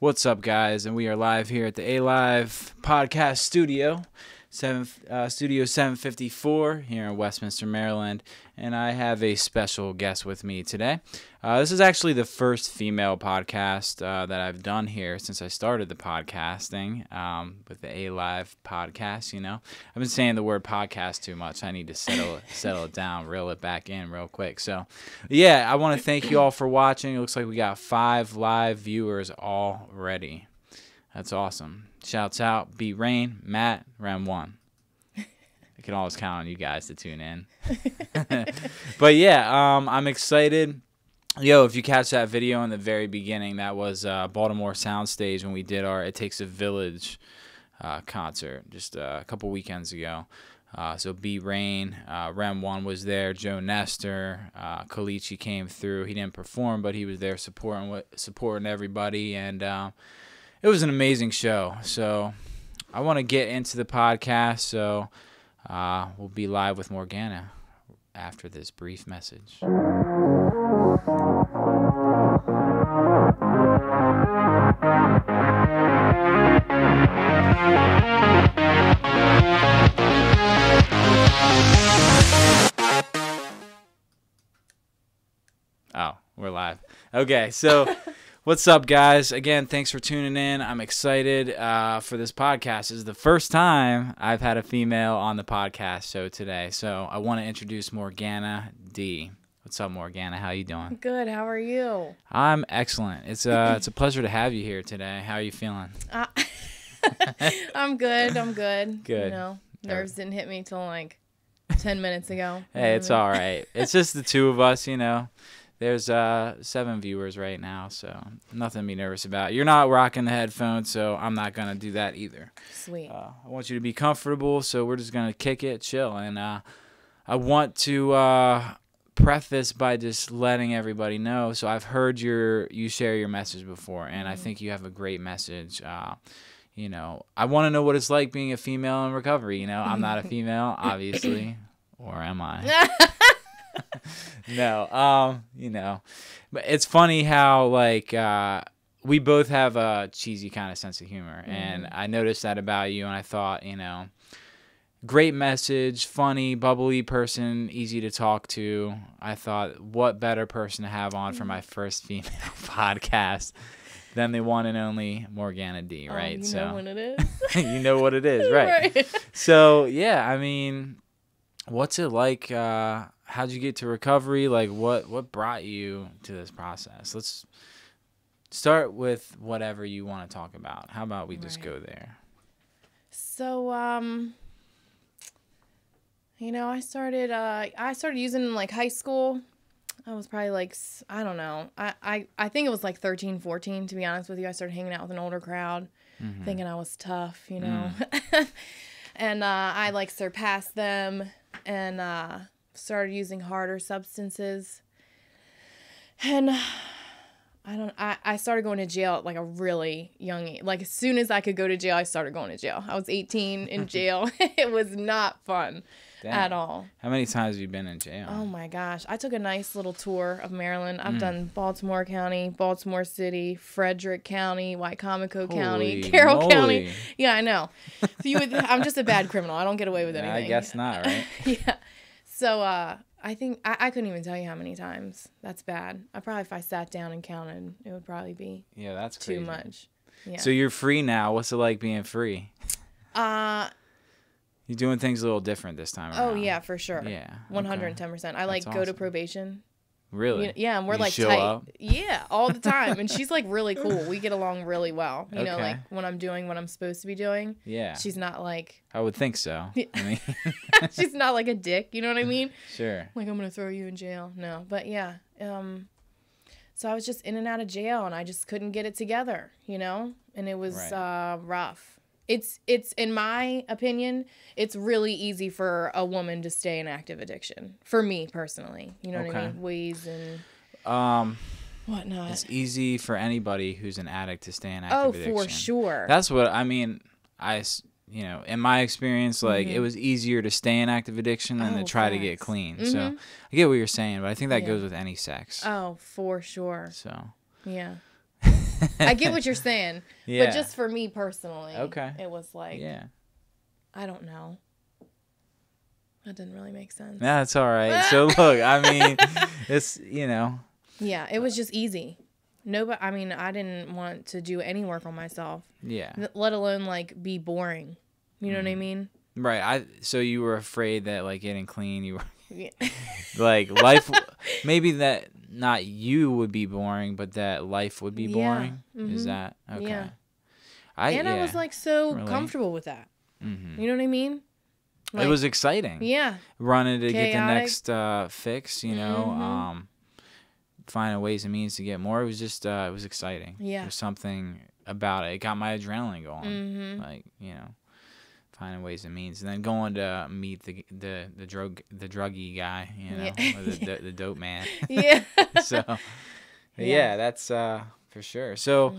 What's up, guys? And we are live here at the A.live podcast studio, Studio 754 here in Westminster, Maryland. And I have a special guest with me today. This is actually the first female podcast that I've done here since I started the podcasting with the A.live podcast. You know, I've been saying the word podcast too much. I need to settle it down, reel it back in real quick. So, yeah, I want to thank you all for watching. It looks like we got 5 live viewers already. That's awesome. Shouts out, Beat Rain, Matt, Rem 1. I can always count on you guys to tune in. But yeah, I'm excited. Yo, if you catch that video in the very beginning, that was Baltimore Soundstage when we did our It Takes a Village concert just a couple weekends ago. So Beat Rain, Rem 1 was there, Joe Nestor, Kalichi came through. He didn't perform, but he was there supporting everybody, and it was an amazing show. So I want to get into the podcast, so we'll be live with Morgana after this brief message. Oh, we're live. Okay, so what's up, guys? Again, thanks for tuning in. I'm excited for this podcast. This is the first time I've had a female on the podcast show today. So I want to introduce Morgana D. What's up, Morgana? How you doing? Good. How are you? I'm excellent. It's a pleasure to have you here today. How are you feeling? I'm good. Good. Good. You know, nerves didn't hit me till like 10 minutes ago. Hey, it's all right. It's just the two of us, you know. There's 7 viewers right now, so nothing to be nervous about. You're not rocking the headphones, so I'm not going to do that either. Sweet. I want you to be comfortable, so we're just going to kick it, chill. And I want to preface by just letting everybody know. So I've heard you share your message before, and I think you have a great message. You know, I want to know what it's like being a female in recovery. You know, I'm not a female, obviously, or am I? No, you know, but it's funny how like we both have a cheesy kind of sense of humor, and I noticed that about you, and I thought, you know, great message, funny, bubbly person, easy to talk to. I thought, what better person to have on for my first female podcast than the one and only Morgana D, right? You know what it is. You know what it is, right? Right. So yeah, I mean, what's it like? How'd you get to recovery? Like, what brought you to this process? Let's start with whatever you want to talk about. How about we just go there? So, you know, I started using in like high school. I was probably like, I don't know. I think it was like 13, 14, to be honest with you. I started hanging out with an older crowd, thinking I was tough, you know. And I like surpassed them and started using harder substances. And I started going to jail at like a really young age. Like as soon as I could go to jail, I started going to jail. I was 18 in jail. It was not fun. Damn. At all. How many times have you been in jail? Oh my gosh. I took a nice little tour of Maryland. I've done Baltimore County, Baltimore City, Frederick County, Wycomico County, Carroll County. Yeah, I know. So I'm just a bad criminal. I don't get away with anything. I guess not, right? Yeah. So I think I couldn't even tell you how many times. That's bad. If I sat down and counted, it would probably be that's crazy. too much. Yeah. So you're free now. What's it like being free? You're doing things a little different this time around. Oh, yeah, for sure. Yeah. 110%. I like go to probation. Really? Yeah, and we're like show tight. Up? Yeah, all the time. And she's like really cool. We get along really well. You know, Okay. like when I'm doing what I'm supposed to be doing. Yeah. She's not like. I would think so. I mean, she's not like a dick. You know what I mean? Sure. Like, I'm going to throw you in jail. No. But yeah. So I was just in and out of jail and I just couldn't get it together, you know? And it was rough. It's in my opinion, it's really easy for a woman to stay in active addiction. For me personally, you know what I mean? Ways and whatnot. It's easy for anybody who's an addict to stay in active addiction. Oh, for sure. That's what I mean. You know, in my experience, like it was easier to stay in active addiction than to try to get clean. So I get what you're saying, but I think that goes with any sex. Oh, for sure. So yeah. I get what you're saying. Yeah. But just for me personally, Okay. it was like, Yeah. I don't know. That didn't really make sense. That's all right. So look, I mean, it's, you know. Yeah, it was just easy. I mean, I didn't want to do any work on myself. Yeah. Let alone like be boring. You know what I mean? Right. So you were afraid that like getting clean, you were Yeah. like life, maybe that not you would be boring, but that life would be boring. Is that okay? Yeah. I was like so comfortable with that. You know what I mean? Like, it was exciting. Yeah. Running to Chaotic. get the next fix, you know, finding ways and means to get more. It was just, it was exciting. Yeah. There's something about it. It got my adrenaline going. Like, you know, finding ways and means. And then going to meet the druggy guy, you know, or the dope man. Yeah. So, yeah, that's for sure. So,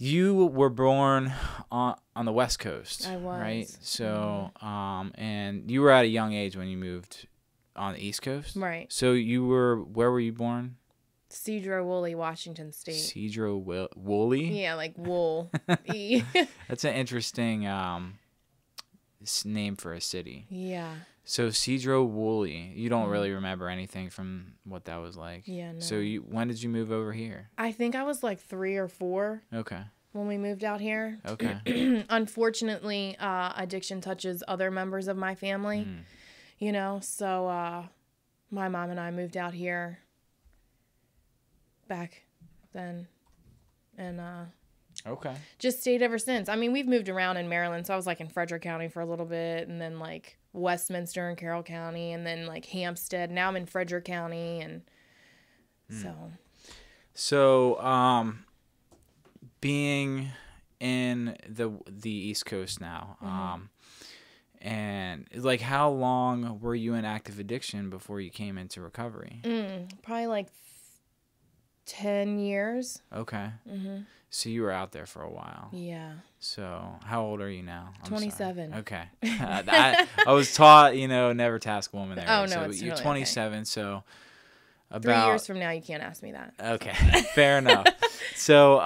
you were born on the West Coast. I was. Right? So, and you were at a young age when you moved on the East Coast? Right. So where were you born? Sedro Woolley, Washington State. Sedro Woolley? Yeah, like wool. That's an interesting name for a city. Yeah. So Sedro Woolley, you don't really remember anything from what that was like. Yeah, no. So when did you move over here? I think I was like 3 or 4. Okay. When we moved out here. Okay. Unfortunately, addiction touches other members of my family. You know, so my mom and I moved out here back then, and okay. just stayed ever since. I mean, we've moved around in Maryland, so I was like in Frederick County for a little bit, and then like Westminster and Carroll County, and then like Hampstead. Now I'm in Frederick County, and so being in the East Coast now, and like how long were you in active addiction before you came into recovery? Probably like 10 years. Okay. So you were out there for a while. Yeah. So how old are you now? I'm 27. sorry. Okay. I was taught, never to ask a woman there. Oh, no, so it's you're totally 27, so 3 years from now, you can't ask me that. Okay, fair enough. So,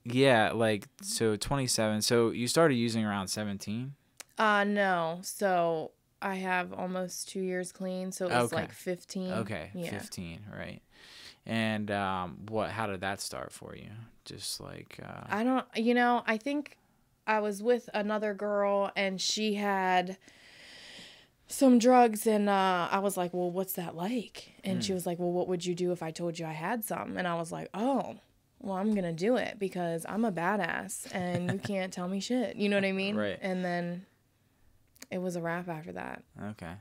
yeah, like, so 27. So you started using around 17? No. So I have almost 2 years clean, so it was like 15. Okay, yeah. 15, right. And how did that start for you? Just like... I think I was with another girl, and she had some drugs, and I was like, well, what's that like? And she was like, well, what would you do if I told you I had some? And I was like, oh, well, I'm going to do it because I'm a badass, and you can't tell me shit. You know what I mean? Right. And then it was a wrap after that. Okay.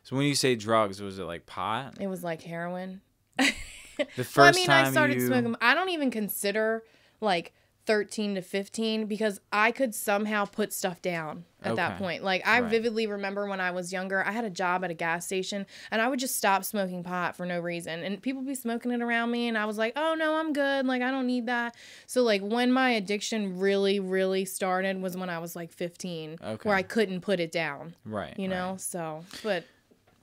So when you say drugs, was it like pot? It was like heroin. The first time I started smoking. I don't even consider like 13 to 15 because I could somehow put stuff down at that point. Like I vividly remember when I was younger, I had a job at a gas station and I would just stop smoking pot for no reason. And people would be smoking it around me and I was like, oh no, I'm good. Like I don't need that. So like when my addiction really, really started was when I was like 15 where I couldn't put it down. Right. You know? So, but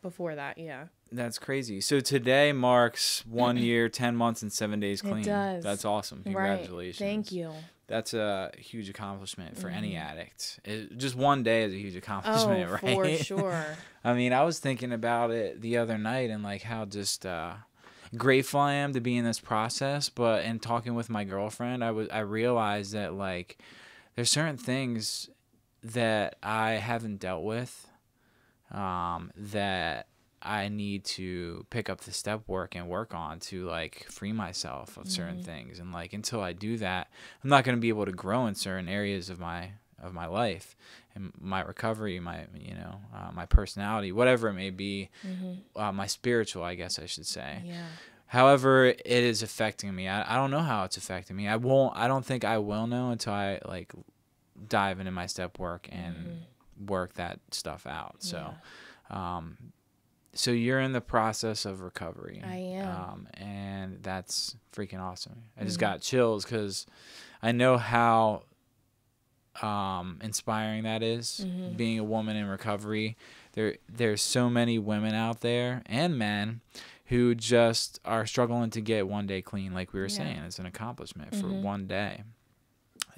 before that, yeah. That's crazy. So today marks 1 year, 10 months, and 7 days clean. It does. That's awesome. Congratulations. Right. Thank you. That's a huge accomplishment for any addict. Just 1 day is a huge accomplishment, right? For sure. I mean, I was thinking about it the other night and like how just grateful I am to be in this process. But in talking with my girlfriend, I realized that like there's certain things that I haven't dealt with that I need to pick up the step work and work on to like free myself of certain things. And like until I do that, I'm not going to be able to grow in certain areas of my life and my recovery, my my personality, whatever it may be, my spiritual, I guess I should say. Yeah. However, it is affecting me. I don't know how it's affecting me. I don't think I will know until I like dive into my step work and work that stuff out. So, so you're in the process of recovery. I am. And that's freaking awesome. I just got chills because I know how inspiring that is, being a woman in recovery. There's so many women out there and men who just are struggling to get one day clean, like we were saying. It's an accomplishment for one day.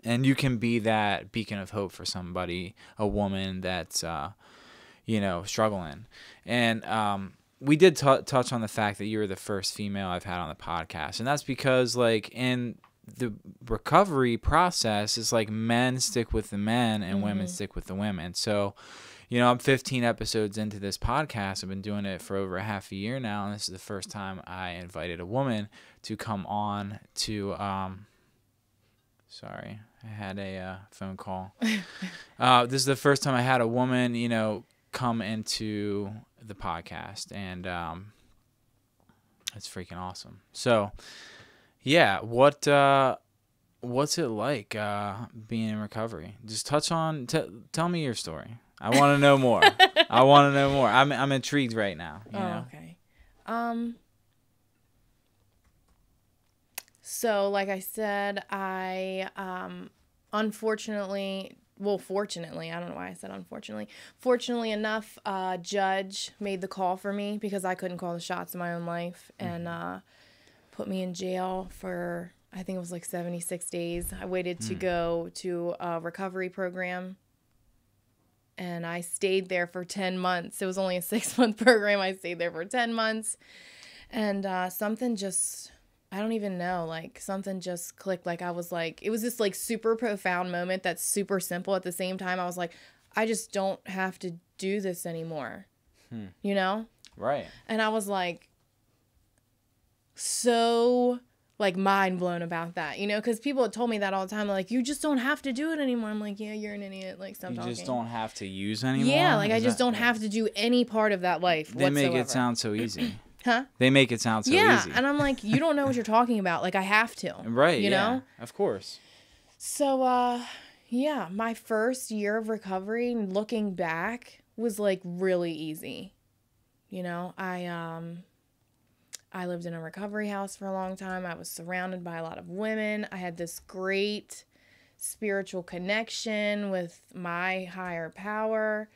And you can be that beacon of hope for somebody, a woman that's, you know, struggling. And we did touch on the fact that you were the first female I've had on the podcast. And that's because, like, in the recovery process, it's like men stick with the men and women stick with the women. So, you know, I'm 15 episodes into this podcast. I've been doing it for over a half a year now. And this is the first time I invited a woman to come on to... Sorry, I had a phone call. This is the first time I had a woman, you know, come into the podcast, and it's freaking awesome. So, yeah, what's it like being in recovery? Just touch on, tell me your story. I want to know more. I want to know more. I'm intrigued right now. You know? Okay. So, like I said, I fortunately, I don't know why I said unfortunately. Fortunately enough, judge made the call for me because I couldn't call the shots in my own life, and put me in jail for, I think it was like 76 days. I waited to go to a recovery program, and I stayed there for 10 months. It was only a 6-month program. I stayed there for 10 months, and something just... I don't even know, like, something just clicked. Like, I was like, it was this, like, super profound moment that's super simple at the same time. I was like, I just don't have to do this anymore, you know? Right. And I was, like, so, like, mind blown about that, you know? Because people had told me that all the time. Like, you just don't have to do it anymore. I'm like, yeah, you're an idiot. Like, stop talking. You just don't have to use anymore? Yeah, like, I just don't have to do any part of that life whatsoever. They make it sound so easy. Huh? They make it sound so easy. Yeah, and I'm like, you don't know what you're talking about. Like, I have to. Right, you know? Of course. So, yeah, my first year of recovery, looking back, was, like, really easy. You know, I lived in a recovery house for a long time. I was surrounded by a lot of women. I had this great spiritual connection with my higher power.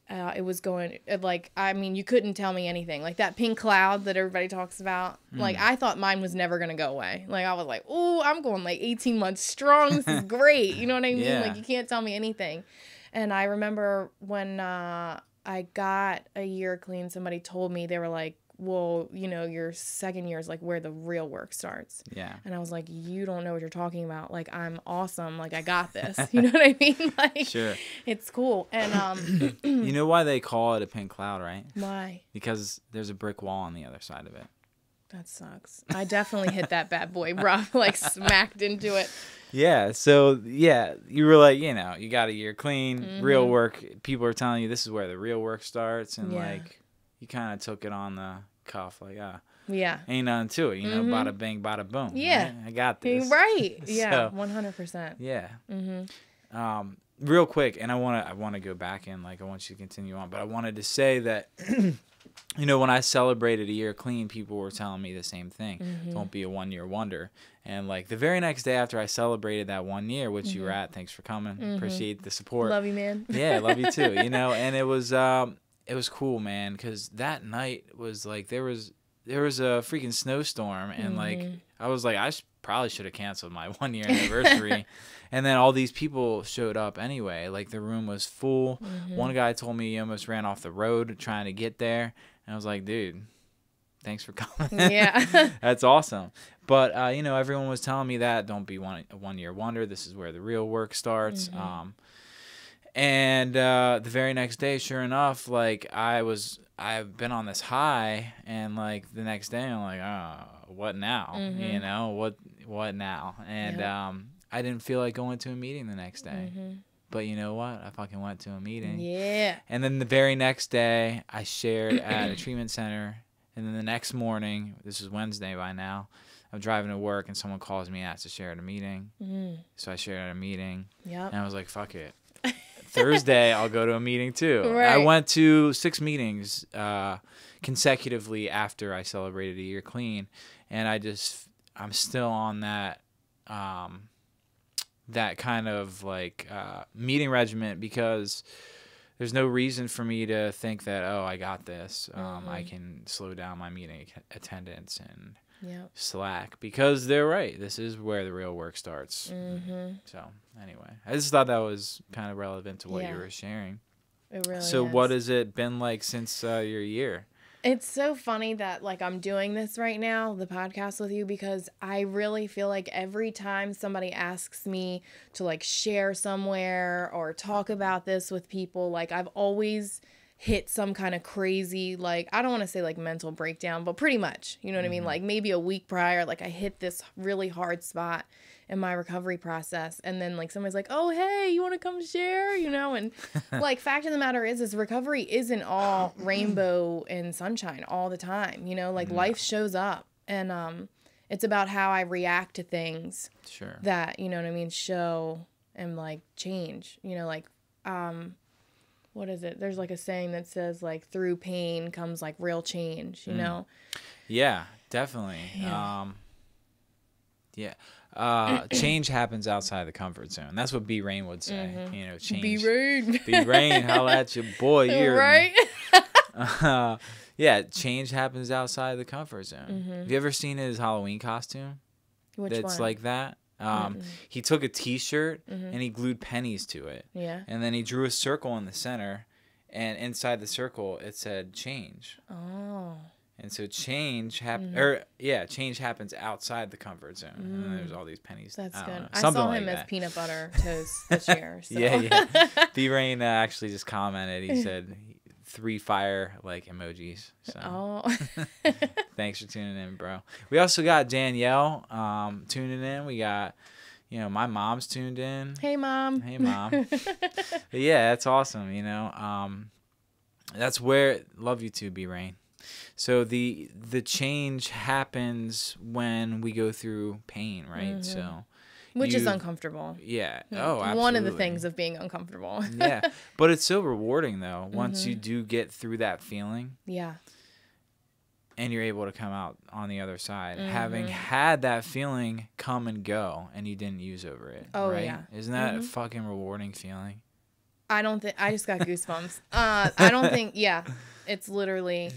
It was going, like, I mean, you couldn't tell me anything. Like, that pink cloud that everybody talks about, like, I thought mine was never going to go away. Like, I was like, ooh, I'm going, like, 18 months strong. This is great. You know what I mean? Yeah. Like, you can't tell me anything. And I remember when I got a year clean, somebody told me, they were like, well, you know, your second year is, like, where the real work starts. Yeah. And I was like, you don't know what you're talking about. Like, I'm awesome. Like, I got this. You know what I mean? Like, sure. It's cool. And, you know why they call it a pink cloud, right? Why? Because there's a brick wall on the other side of it. That sucks. I definitely hit that bad boy rough, like, smacked into it. Yeah. So, yeah, you were like, you know, you got a year clean, real work. People are telling you this is where the real work starts. And, like, you kind of took it on the cuff, like, yeah, ain't nothing to it, you know, bada bing, bada boom. Yeah. Right? I got this. Right. Yeah, So, 100%. yeah. Real quick, and I want to go back in, like, I want you to continue on, but I wanted to say that, you know, when I celebrated a year clean, people were telling me the same thing. Don't be a 1-year wonder. And, like, the very next day after I celebrated that 1 year, which you were at, thanks for coming. Appreciate the support. Love you, man. Yeah, love you too. You know, and it was cool, man, because that night was like there was a freaking snowstorm, and like I was like, I probably should have canceled my 1-year anniversary. And then all these people showed up anyway. Like, the room was full. One guy told me he almost ran off the road trying to get there. And I was like, dude, thanks for coming. Yeah. That's awesome. But, you know, everyone was telling me that. Don't be a 1-year wonder. This is where the real work starts. And the very next day, sure enough, like, I've been on this high, and like the next day I'm like, oh, what now? You know, what now? And I didn't feel like going to a meeting the next day. But you know what? I fucking went to a meeting. Yeah. And then the very next day, I shared at a treatment center. And then the next morning, this is Wednesday by now, I'm driving to work, and someone calls me and asks to share at a meeting. So I shared at a meeting. Yep. And I was like, fuck it. Thursday, I'll go to a meeting too. Right. I went to 6 meetings consecutively after I celebrated a year clean. And I'm still on that that kind of like meeting regimen, because there's no reason for me to think that, oh, I got this. I can slow down my meeting attendance and slack, because they're right. This is where the real work starts. So anyway, I just thought that was kind of relevant to what you were sharing. It really So is. what has it been like since your year? It's so funny that like I'm doing this right now, the podcast with you, because I really feel like every time somebody asks me to like share somewhere or talk about this with people, like I've always hit some kind of crazy, like, I don't want to say like mental breakdown, but pretty much, you know what I mean? Like maybe a week prior, like I hit this really hard spot in my recovery process, and then like somebody's like, oh hey, you want to come share, you know? And like fact of the matter is recovery isn't all rainbow and sunshine all the time, you know? Like life shows up, and it's about how I react to things that, you know what I mean, show and like change, you know? Like what is it, there's like a saying that says like through pain comes like real change, you know? Yeah, definitely. Change happens outside the comfort zone. That's what B Rain would say. You know, change. B Rain. B Rain, holla at your boy. You're right? Yeah, change happens outside the comfort zone. Have you ever seen his Halloween costume? Which that's one? like that? He took a T-shirt and he glued pennies to it. Yeah. And then he drew a circle in the center, and inside the circle it said change. Oh. And so change change happens outside the comfort zone. And then there's all these pennies. That's good. Know, I saw like him that. as peanut butter toast this year. So. Yeah. B Rain actually just commented. He said 3 fire like emojis. So thanks for tuning in, bro. We also got Danielle tuning in. We got, you know, my mom's tuned in. Hey mom. Hey mom. But yeah, that's awesome. You know, that's where love you too, B Rain. So the change happens when we go through pain, right? So, which is uncomfortable. Yeah. Oh, absolutely. One of the things of being uncomfortable. Yeah, but it's so rewarding though once you do get through that feeling. Yeah. And you're able to come out on the other side, having had that feeling come and go, and you didn't use over it. Oh right? yeah. Isn't that a fucking rewarding feeling? I don't think I just got goosebumps. I don't think. Yeah, it's literally.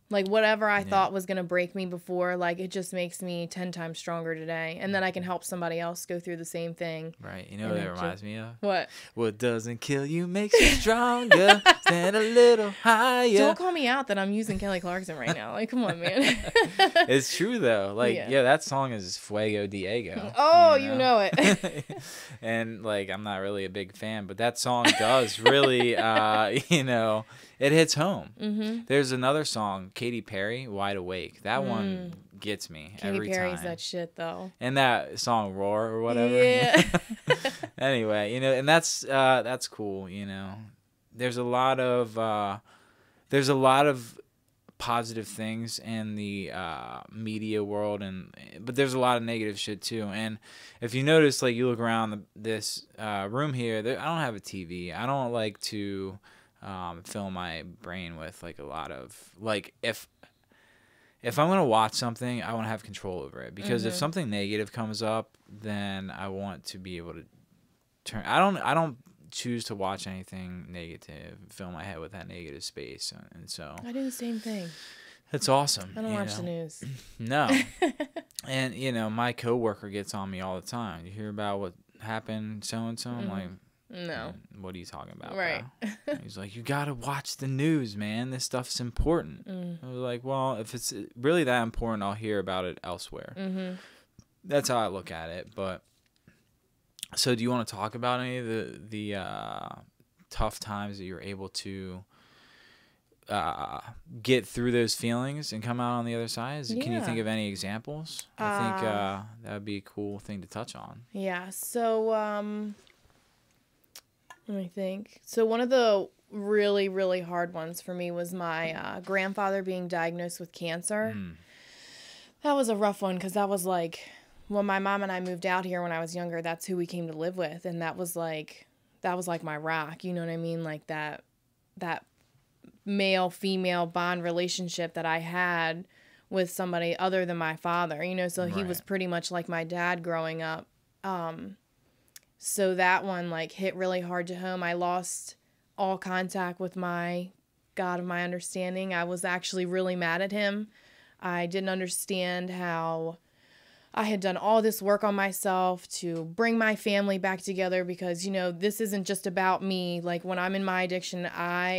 Like, whatever I thought was going to break me before, like, it just makes me 10 times stronger today. And then I can help somebody else go through the same thing. Right. You know what that reminds me of? What? What doesn't kill you makes you stronger. Stand a little higher. Don't call me out that I'm using Kelly Clarkson right now. Like, come on, man. It's true, though. Like, yeah, that song is Fuego Diego. Oh, you know it. And, like, I'm not really a big fan, but that song does really, you know... It hits home. There's another song, Katy Perry, Wide Awake. That one gets me every time. Katy Perry's that shit, though. And that song, Roar or whatever. Yeah. Anyway, you know, and that's cool, you know. There's a lot of positive things in the media world, but there's a lot of negative shit too. And if you notice, like, you look around this room here, I don't have a TV. I don't like to... fill my brain with like a lot of like if I'm gonna watch something, I want to have control over it, because if something negative comes up, then I want to be able to turn. I don't choose to watch anything negative, fill my head with that negative space, and so I do the same thing. It's awesome. I don't watch the news. No. And you know, my coworker gets on me all the time. You hear about what happened, so and so. I'm like, no. What are you talking about? Right. He's like, you gotta watch the news, man. This stuff's important. I was like, well, if it's really that important, I'll hear about it elsewhere. That's how I look at it. But so, do you want to talk about any of the tough times that you're able to get through those feelings and come out on the other side? Can you think of any examples? I think that would be a cool thing to touch on. Yeah. So, let me think. So one of the really, really hard ones for me was my grandfather being diagnosed with cancer. That was a rough one, because that was like, when my mom and I moved out here when I was younger, that's who we came to live with. And that was like my rock, you know what I mean? Like that male-female bond relationship that I had with somebody other than my father, you know? So he was pretty much like my dad growing up. So that one like hit really hard to home. I lost all contact with my God of my understanding. I was actually really mad at him. I didn't understand how I had done all this work on myself to bring my family back together because, you know, this isn't just about me. Like when I'm in my addiction,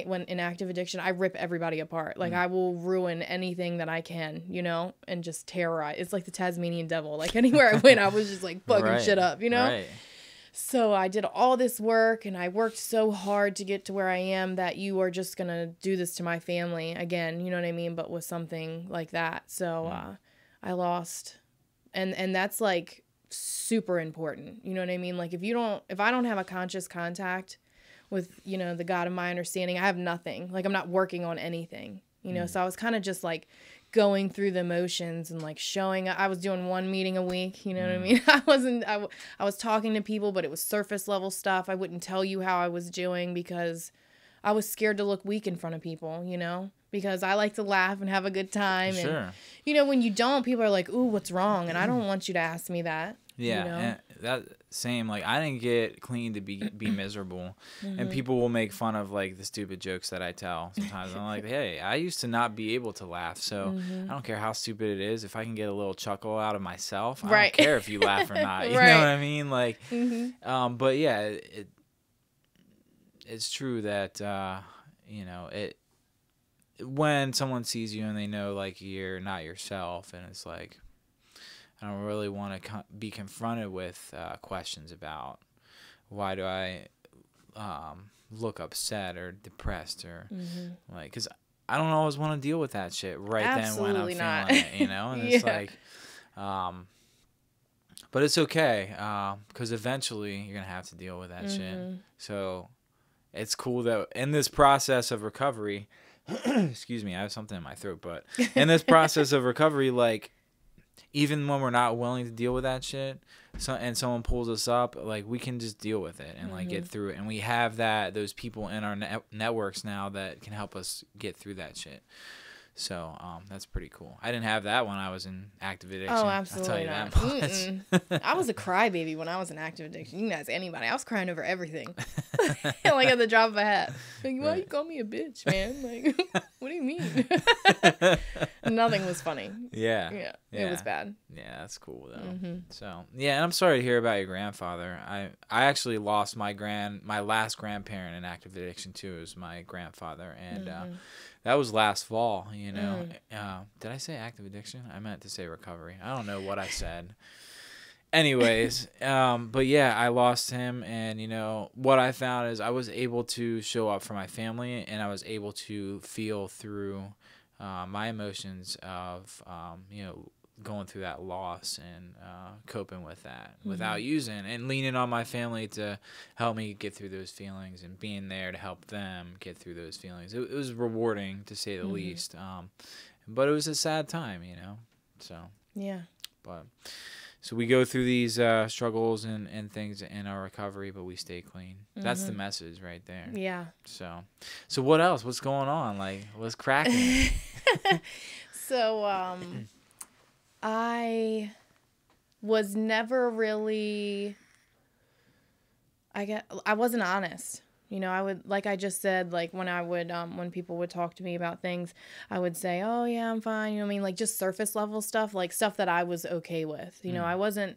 when in active addiction, I rip everybody apart. Like I will ruin anything that I can, you know, and just terrorize. It's like the Tasmanian devil. Like anywhere I went, I was just like fucking shit up, you know? Right. So I did all this work and I worked so hard to get to where I am that you are just going to do this to my family again, you know what I mean? But with something like that. So I lost. And that's like super important. You know what I mean? Like if I don't have a conscious contact with, you know, the God of my understanding, I have nothing. Like I'm not working on anything, you know? So I was kind of just like going through the motions and like I was doing 1 meeting a week, you know what I mean? I was talking to people, but it was surface level stuff. I wouldn't tell you how I was doing because I was scared to look weak in front of people, you know? Because I like to laugh and have a good time. Sure. And, you know, when you don't, people are like, ooh, what's wrong? And I don't want you to ask me that. Yeah. You know? And that same, like, I didn't get clean to be miserable. And people will make fun of, like, the stupid jokes that I tell sometimes. I'm like, hey, I used to not be able to laugh. So I don't care how stupid it is. If I can get a little chuckle out of myself, I don't care if you laugh or not. You know what I mean? Like, but yeah, it's true that, you know, when someone sees you and they know like you're not yourself, and it's like I don't really want to be confronted with questions about why do I look upset or depressed or like, because I don't always want to deal with that shit then when I'm feeling it, you know. And it's like but it's okay because eventually you're gonna have to deal with that shit. So it's cool that in this process of recovery excuse me, I have something in my throat, but in this process of recovery, like, even when we're not willing to deal with that shit, and someone pulls us up, like, we can just deal with it and, like, get through it. And we have those people in our networks now that can help us get through that shit. So that's pretty cool. I dn't have that when I was in active addiction. Oh, absolutely I'll not. tell you that much. I was a crybaby when I was in active addiction. You can ask anybody. I was crying over everything. Like at the drop of a hat. Like, why you call me a bitch, man? Like, what do you mean? Nothing was funny. Yeah. It was bad. Yeah, that's cool though. So yeah, and I'm sorry to hear about your grandfather. I actually lost my last grandparent in active addiction too. It was my grandfather, and that was last fall, you know. Did I say active addiction? I meant to say recovery. I don't know what I said. Anyways, but yeah, I lost him, and, you know, what I found is I was able to show up for my family, and I was able to feel through my emotions of, you know, going through that loss and coping with that without using and leaning on my family to help me get through those feelings and being there to help them get through those feelings. It was rewarding, to say the least, but it was a sad time, you know. So yeah, but so we go through these struggles and things in our recovery, but we stay clean. That's the message right there. Yeah. So what else? What's going on? Like, what's cracking? So I was never really, I wasn't honest. You know, I would, like I just said, like when people would talk to me about things, I would say, oh yeah, I'm fine. You know what I mean? Like just surface level stuff, like stuff that I was okay with. You know, I wasn't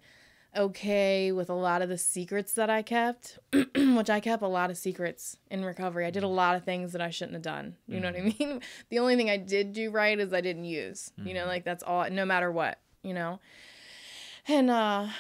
okay with a lot of the secrets that I kept, which I kept a lot of secrets in recovery. I did a lot of things that I shouldn't have done. You know what I mean? The only thing I did do right is I didn't use, you know, like that's all, no matter what, you know? And, I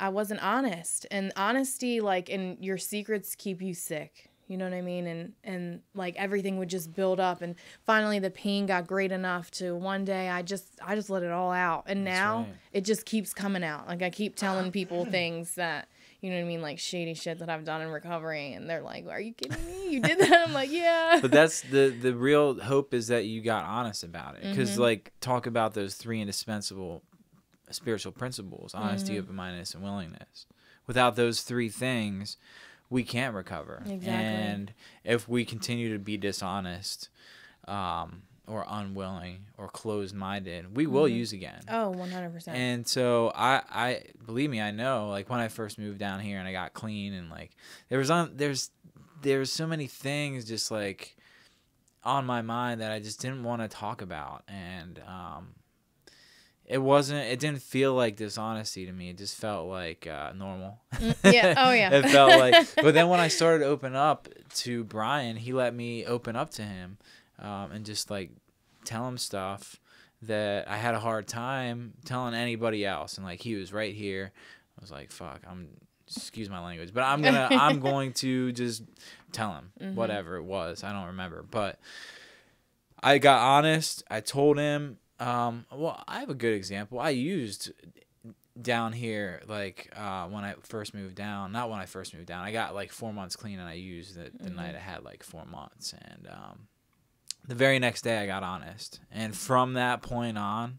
wasn't honest. And honesty, like, and your secrets keep you sick. You know what I mean? And like everything would just build up, and finally the pain got great enough to one day I just let it all out. And now it just keeps coming out. Like I keep telling people things that, you know what I mean, like shady shit that I've done in recovery, and they're like, "Are you kidding me? You did that?" I'm like, "Yeah." But that's the real hope, is that you got honest about it. Because like, talk about those 3 indispensable spiritual principles: honesty, open-mindedness, and willingness. Without those 3 things, we can't recover. Exactly. And if we continue to be dishonest, or unwilling or closed-minded, we will use again. Oh, 100%. And so I believe me, I know, like when I first moved down here and I got clean, and like there's so many things just like on my mind that I just didn't want to talk about. And it didn't feel like dishonesty to me. It just felt like normal. Yeah. Oh yeah. It felt like, but then when I started to open up to Brian, he let me open up to him, and just like tell him stuff that I had a hard time telling anybody else. And like, he was right here. I was like, fuck, excuse my language, but I'm going to just tell him whatever it was. I don't remember, but I got honest. I told him, well, I have a good example. I used down here, like, when I first moved down, not when I first moved down, I got like 4 months clean, and I used it the night I had like 4 months. And, the very next day I got honest. And from that point on,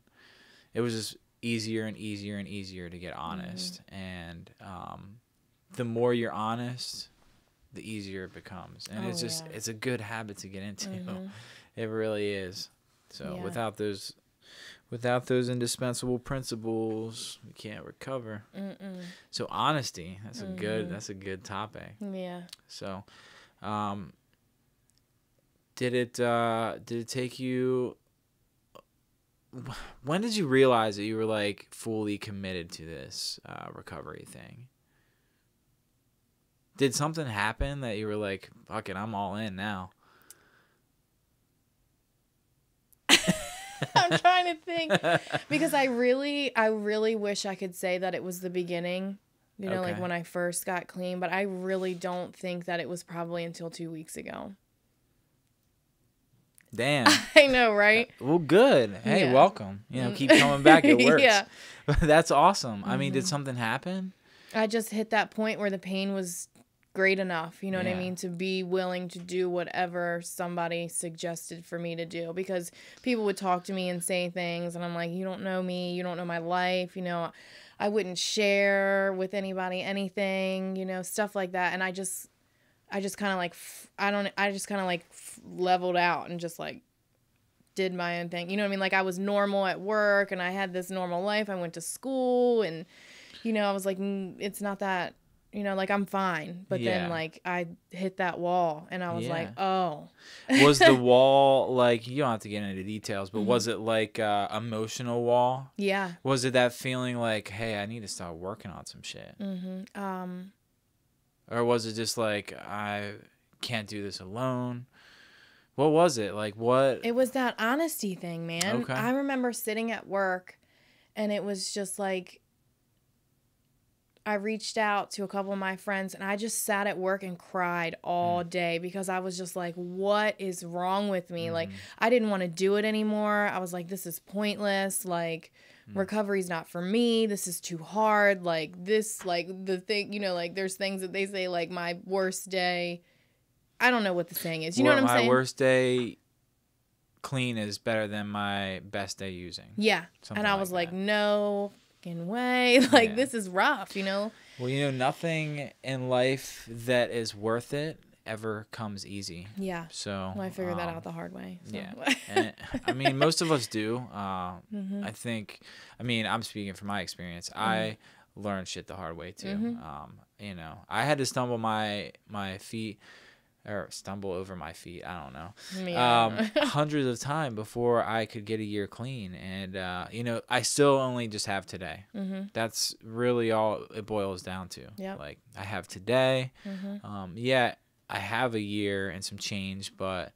it was just easier and easier and easier to get honest. And, the more you're honest, the easier it becomes. And it's a good habit to get into. It really is. So without those indispensable principles, we can't recover. So honesty, that's a good topic. Yeah. So, did it take you, when did you realize that you were like fully committed to this recovery thing? Did something happen that you were like, fuck it, I'm all in now? I'm trying to think, because I really wish I could say that it was the beginning, like when I first got clean, but I really don't think that it was probably until 2 weeks ago. Damn. I know, right? Well, good. Hey, welcome. Keep coming back. It works. Yeah. That's awesome. I mean, did something happen? I just hit that point where the pain was great enough, you know what I mean, to be willing to do whatever somebody suggested for me to do, because people would talk to me and say things, and I'm like, you don't know me, you don't know my life, I wouldn't share with anybody anything, stuff like that. And I just kind of like, leveled out and just like did my own thing. You know what I mean? Like, I was normal at work, and I had this normal life. I went to school, and, I was like, it's not that, like, I'm fine. But then, like, I hit that wall, and I was like, oh. Was the wall, like, you don't have to get into details, but was it like emotional wall? Yeah. Was it that feeling like, hey, I need to start working on some shit? Or was it just like, I can't do this alone? What was it? Like, what? It was that honesty thing, man. Okay. I remember sitting at work, and it was just like, I reached out to a couple of my friends, and I just sat at work and cried all day, because I was just like, what is wrong with me? Like, I didn't want to do it anymore. I was like, this is pointless. Like, recovery's not for me. This is too hard. Like, this, like, the thing, like, there's things that they say, like, my worst day. I don't know what the saying is. You know what I'm saying? My worst day clean is better than my best day using. Yeah. Something and I was that. like, no fucking way. Like, this is rough, Well, nothing in life that is worth it ever comes easy. Yeah. So I figured that out the hard way. So. Yeah. And, I mean, most of us do. I think, I'm speaking from my experience. I learned shit the hard way too. I had to stumble my feet, or stumble over my feet, I don't know, hundreds of times before I could get a year clean. And, I still only just have today. That's really all it boils down to. Yep. Like, I have today. I have a year and some change, but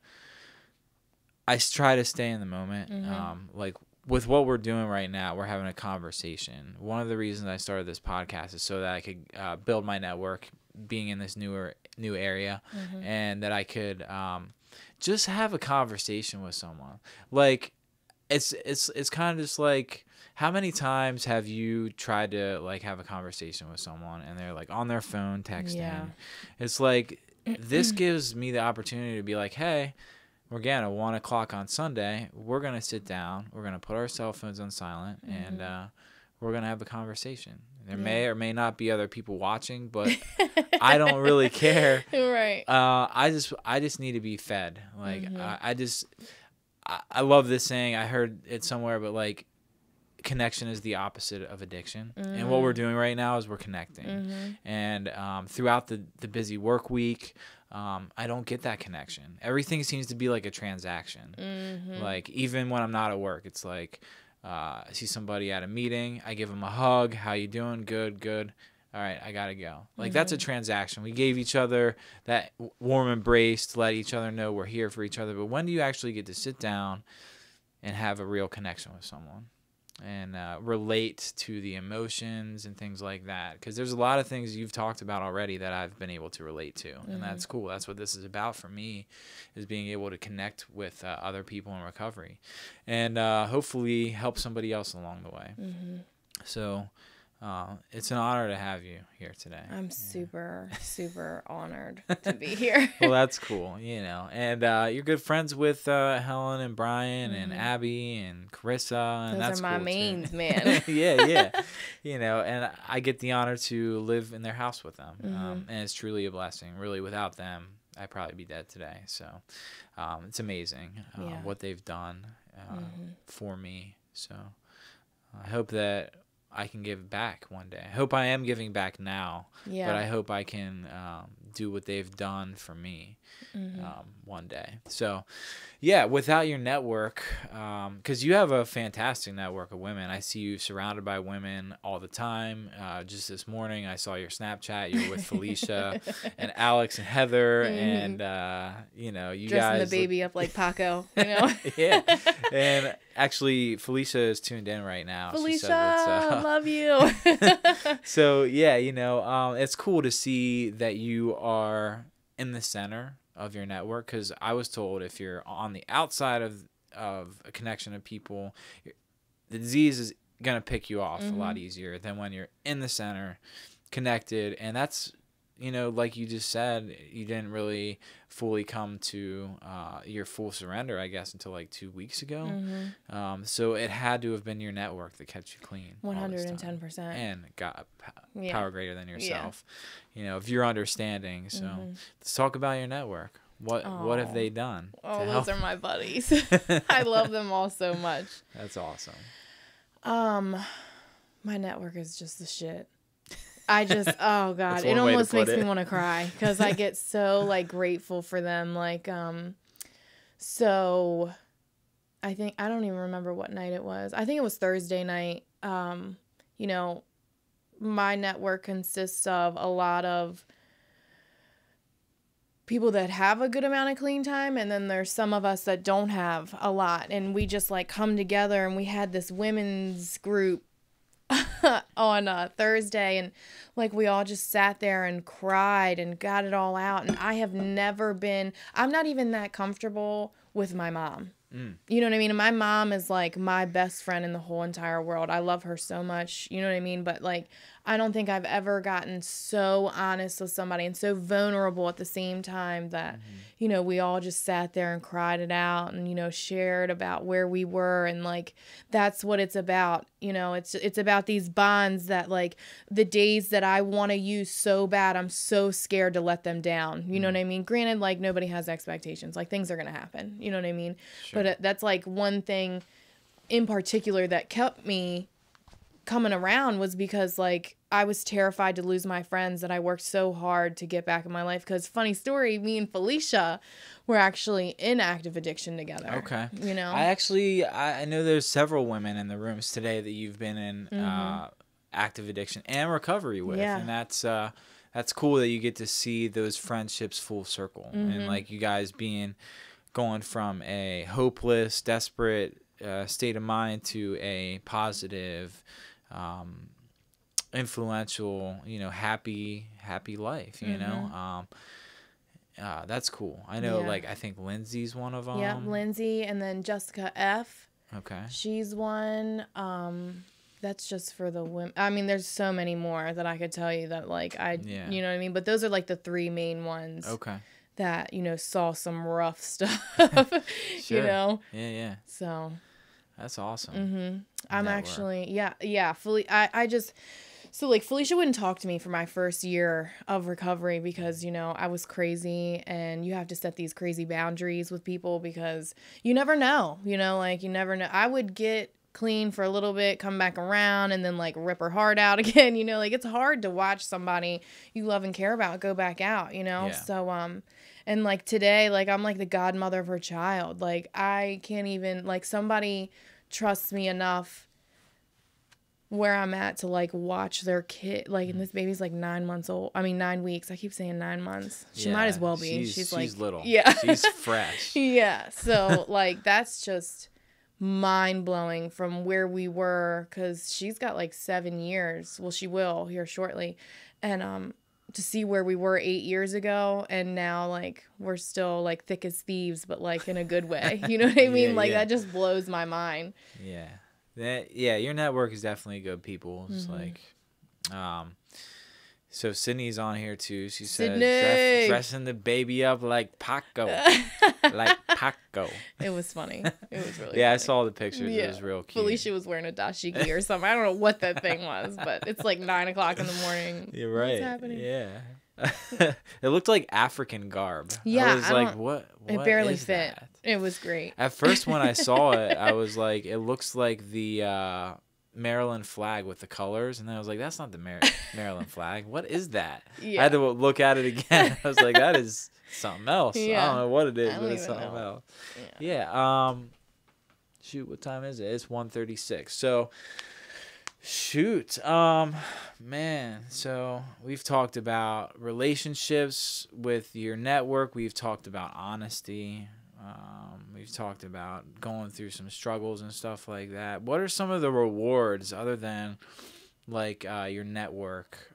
I try to stay in the moment. Like, with what we're doing right now, we're having a conversation. One of the reasons I started this podcast is so that I could build my network, being in this new area, and that I could just have a conversation with someone. Like, it's kind of just like, how many times have you tried to like have a conversation with someone and they're like on their phone texting? Yeah. It's like, this gives me the opportunity to be like, hey, Morgana, 1 o'clock on Sunday, we're gonna sit down, we're gonna put our cell phones on silent, and we're gonna have a conversation. There may or may not be other people watching, but I don't really care. Right. I just need to be fed. Like, I love this saying. I heard it somewhere, but like, connection is the opposite of addiction. And what we're doing right now is we're connecting. And throughout the busy work week, I don't get that connection. Everything seems to be like a transaction. Like, even when I'm not at work, it's like, I see somebody at a meeting, I give them a hug. How you doing? Good, good. All right, I gotta go. Like, that's a transaction. We gave each other that warm embrace to let each other know we're here for each other. But when do you actually get to sit down and have a real connection with someone and relate to the emotions and things like that? Because there's a lot of things you've talked about already that I've been able to relate to, and that's cool. That's what this is about for me, is being able to connect with other people in recovery and hopefully help somebody else along the way. So it's an honor to have you here today. I'm super, super honored to be here. Well, that's cool, you know. And you're good friends with Helen and Brian and Abby and Carissa, and Those that's are my cool mains, too. man. Yeah. You know, and I get the honor to live in their house with them, and it's truly a blessing. Really, without them, I'd probably be dead today. So it's amazing what they've done for me. So I hope that I can give back one day. I hope I am giving back now, but I hope I can do what they've done for me one day. So, yeah, without your network, because you have a fantastic network of women. I see you surrounded by women all the time. Just this morning, I saw your Snapchat. You're with Felicia and Alex and Heather, and you know, you dressing guys the baby up like Paco, you know. Yeah, and actually, Felicia is tuned in right now. Felicia, I love you. So yeah, you know, it's cool to see that you are in the center of your network, because I was told if you're on the outside of a connection of people, the disease is gonna pick you off a lot easier than when you're in the center, connected. And that's, you know, like you just said, you didn't really fully come to your full surrender, I guess, until like 2 weeks ago. So it had to have been your network that kept you clean. 110%. And got power greater than yourself. You know, if you're understanding. So let's talk about your network. What have they done? Oh, those are my buddies. I love them all so much. That's awesome. My network is just the shit. I just, oh God, it almost makes me want to cry, because I get so like grateful for them. Like, so I don't even remember what night it was. I think it was Thursday night. You know, my network consists of a lot of people that have a good amount of clean time, and then there's some of us that don't have a lot, and we just like come together, and we had this women's group on Thursday, and like we all just sat there and cried and got it all out. And I'm not even that comfortable with my mom. You know what I mean? And my mom is like my best friend in the whole entire world. I love her so much. You know what I mean? But like, I don't think I've ever gotten so honest with somebody and so vulnerable at the same time that, you know, we all just sat there and cried it out and, you know, shared about where we were. And like, that's what it's about. You know, it's about these bonds that like the days that I want to use so bad, I'm so scared to let them down. You know what I mean? Granted, like nobody has expectations, like things are going to happen. You know what I mean? Sure. But that's like one thing in particular that kept me coming around, was because like I was terrified to lose my friends that I worked so hard to get back in my life. Because funny story, me and Felicia were actually in active addiction together. Okay. You know, I know there's several women in the rooms today that you've been in active addiction and recovery with, and that's cool that you get to see those friendships full circle, and like you guys going from a hopeless, desperate state of mind to a positive, influential, you know, happy life, you know. That's cool. I know, like, I think Lindsay's one of them. Yeah, Lindsay, and then Jessica F. Okay. She's one. That's just for the women. I mean, there's so many more that I could tell you that, like, you know what I mean? But those are, like, the three main ones. Okay. That, you know, saw some rough stuff, Sure. You know? Yeah. So. That's awesome. I'm actually, fully, I just, So, like, Felicia wouldn't talk to me for my first year of recovery because, you know, I was crazy, and you have to set these crazy boundaries with people because you never know, you know, like, you never know. I would get clean for a little bit, come back around, and then, like, rip her heart out again, you know, like, it's hard to watch somebody you love and care about go back out, you know? Yeah. So, and, like, today, like, I'm, like, the godmother of her child. Like, I can't even, like, somebody trusts me enough where I'm at to, like, watch their kid, like, and this baby's, like, 9 months old. I mean, 9 weeks. I keep saying 9 months. She might as well be. She's like, little. Yeah. She's fresh. Yeah. So, like, that's just mind-blowing from where we were, because she's got, like, 7 years. Well, she will here shortly. And, to see where we were 8 years ago, and now, like, we're still, like, thick as thieves, but, like, in a good way. You know what I mean? Like, that just blows my mind. Yeah. Your network is definitely good people. It's like, so Sydney's on here too. She said, dressing the baby up like Paco. Like Paco. It was funny. It was really Yeah, funny. I saw the pictures. Yeah. It was real cute. Felicia was wearing a dashiki or something. I don't know what that thing was, but it's like 9 o'clock in the morning. You're right. What's happening? Yeah. It looked like African garb. Yeah, I was like, what it barely is fit. that? It was great. At first, when I saw it, I was like, it looks like the Maryland flag with the colors. And then I was like, that's not the Maryland flag. What is that? Yeah. I had to look at it again. I was like, that is something else. Yeah. I don't know what it is, but it's even something know. else. Yeah. Shoot, what time is it? It's 1:36. So, shoot. Man, so we've talked about relationships with your network. We've talked about honesty. We've talked about going through some struggles and stuff like that. What are some of the rewards other than like your network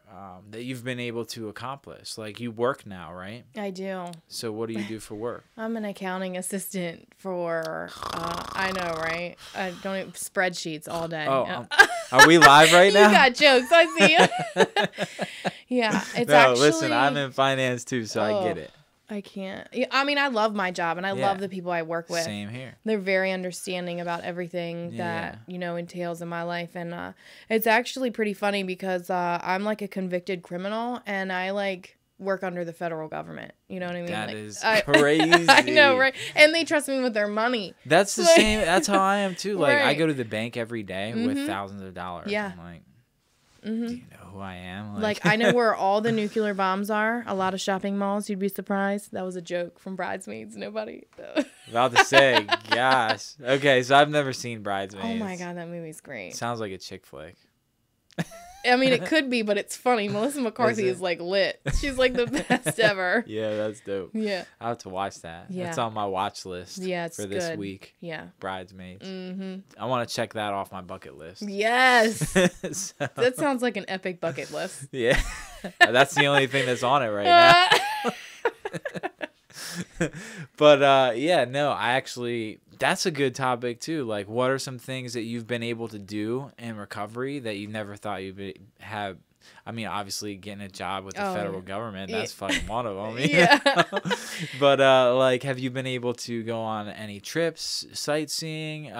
that you've been able to accomplish? Like, you work now, right? I do. So what do you do for work? I'm an accounting assistant for, I know, right? I don't even, spreadsheets all day. Oh, are we live right now? You got jokes. I see you. Yeah. It's no, actually. listen, I'm in finance too, so I get it. I can't. Yeah, I mean, I love my job, and I love the people I work with. Same here. They're very understanding about everything that, you know, entails in my life. And it's actually pretty funny because I'm like a convicted criminal, and I like work under the federal government. You know what I mean? That like, is crazy. I know, right? And they trust me with their money. That's the same. That's how I am too. Like, Right. I go to the bank every day with thousands of dollars. Yeah. I'm like, do you know who I am? Like, I know where all the nuclear bombs are. A lot of shopping malls. You'd be surprised. That was a joke from Bridesmaids. Nobody. About to say, gosh. Okay, so I've never seen Bridesmaids. Oh my God, that movie's great. Sounds like a chick flick. I mean, it could be, but it's funny. Melissa McCarthy is like lit. She's like the best ever. Yeah, that's dope. Yeah. I'll have to watch that. Yeah. It's on my watch list for this good. week. Yeah. Bridesmaids. Mm-hmm. I want to check that off my bucket list. Yes. So, That sounds like an epic bucket list. yeah. That's the only thing that's on it right now. But yeah, no, I actually, that's a good topic too. Like, what are some things that you've been able to do in recovery that you never thought you'd have? I mean, obviously getting a job with the federal government, that's fucking one of them. Yeah. But like, have you been able to go on any trips, sightseeing,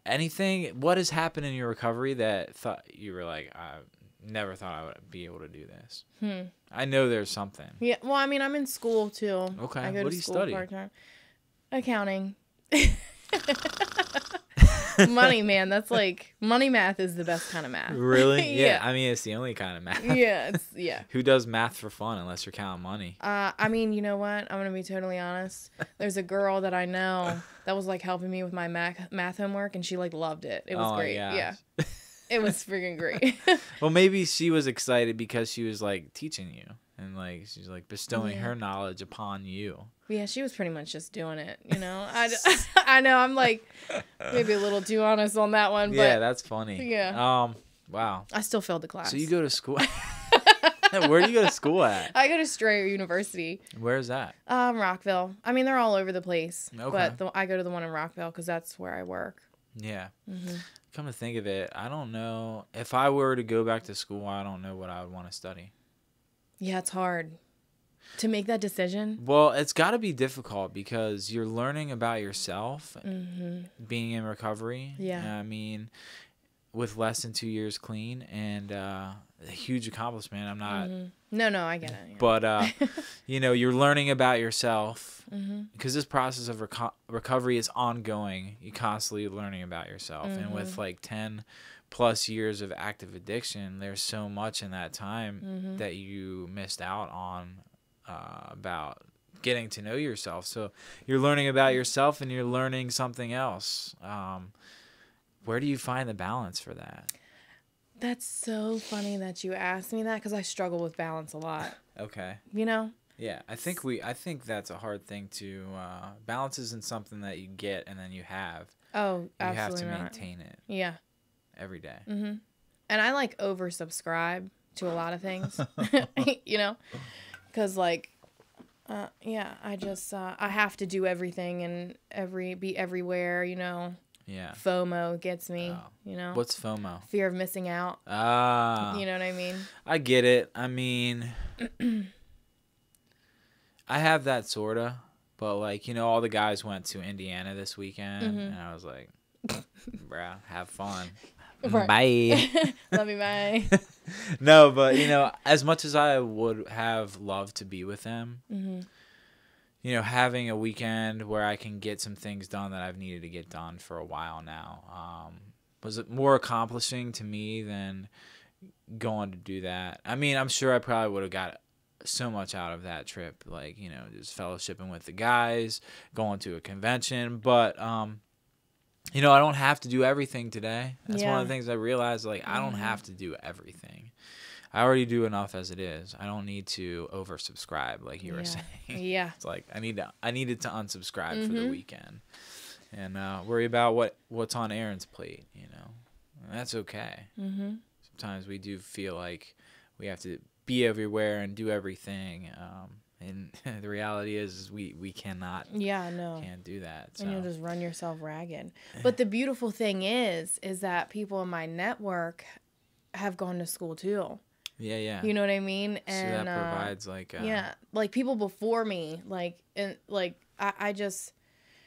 anything? What has happened in your recovery that thought you were like, I never thought I would be able to do this? I know there's something. Yeah. Well, I mean, I'm in school too. Okay. I go What to do you school study? part-time. Accounting. Money, man. That's like, money math is the best kind of math. Really? Yeah. Yeah. I mean, it's the only kind of math. Yeah. Yeah. Who does math for fun unless you're counting money? I mean, you know what? I'm going to be totally honest. There's a girl that I know that was like helping me with my math homework, and she like loved it. It was great. Yeah. It was freaking great. Well, maybe she was excited because she was like teaching you and like she's like bestowing her knowledge upon you. Yeah, she was pretty much just doing it, you know. I know I'm like maybe a little too honest on that one, but Yeah, that's funny. Yeah. Wow. I still failed the class. So you go to school. Where do you go to school at? I go to Strayer University. Where's that? Rockville. I mean, they're all over the place, Okay. but I go to the one in Rockville because that's where I work. Yeah. Come to think of it, I don't know. If I were to go back to school, I don't know what I would want to study. Yeah, it's hard to make that decision. Well, it's got to be difficult because you're learning about yourself being in recovery. Yeah. I mean, with less than 2 years clean, and a huge accomplishment. I'm not. No, I get it. Yeah. But you're learning about yourself, because this process of recovery is ongoing. You're constantly learning about yourself, and with like 10 plus years of active addiction, there's so much in that time that you missed out on about getting to know yourself. So you're learning about yourself, and you're learning something else. Where do you find the balance for that? That's so funny that you asked me that, because I struggle with balance a lot. Okay. You know? Yeah, I think that's a hard thing to balance. Isn't something that you get and then you have. Oh, absolutely. You have to not. maintain it. Yeah. Every day. And I like oversubscribe to a lot of things, you know, because like, I just I have to do everything and be everywhere, you know. Yeah. FOMO gets me, you know. What's FOMO? Fear of missing out. Ah. You know what I mean? I get it. I mean, I have that sorta, but like, all the guys went to Indiana this weekend, and I was like, bruh, have fun. Right. Bye. Love you, bye. No, but as much as I would have loved to be with them, having a weekend where I can get some things done that I've needed to get done for a while now, was it more accomplishing to me than going to do that. I mean, I'm sure I probably would have got so much out of that trip, like, just fellowshipping with the guys, going to a convention, but I don't have to do everything today. That's one of the things I realized, like, I don't have to do everything. I already do enough as it is. I don't need to oversubscribe, like you were saying. Yeah. It's like I needed to unsubscribe for the weekend and worry about what's on Aaron's plate, And that's okay. Sometimes we do feel like we have to be everywhere and do everything. And the reality is we cannot. Yeah, no. Can't do that. So. And you'll just run yourself ragged. But the beautiful thing is that people in my network have gone to school too. Yeah. You know what I mean? And so that provides like like people before me, I just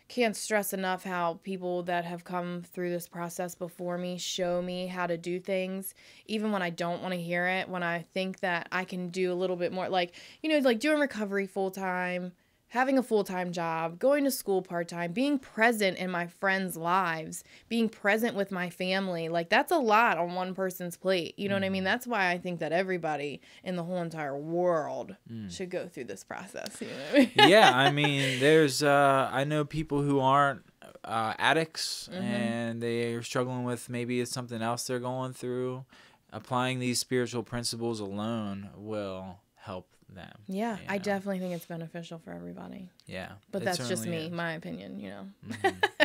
can't stress enough how people that have come through this process before me show me how to do things, even when I don't want to hear it, when I think that I can do a little bit more, like doing recovery full time, having a full-time job, going to school part-time, being present in my friends' lives, being present with my family. Like, that's a lot on one person's plate. You know what I mean? That's why I think that everybody in the whole entire world should go through this process. You know what I mean? Yeah, I mean, there's, I know people who aren't addicts and they are struggling with maybe it's something else they're going through. Applying these spiritual principles alone will help them. Yeah, I definitely think it's beneficial for everybody. Yeah. But that's just me, my opinion,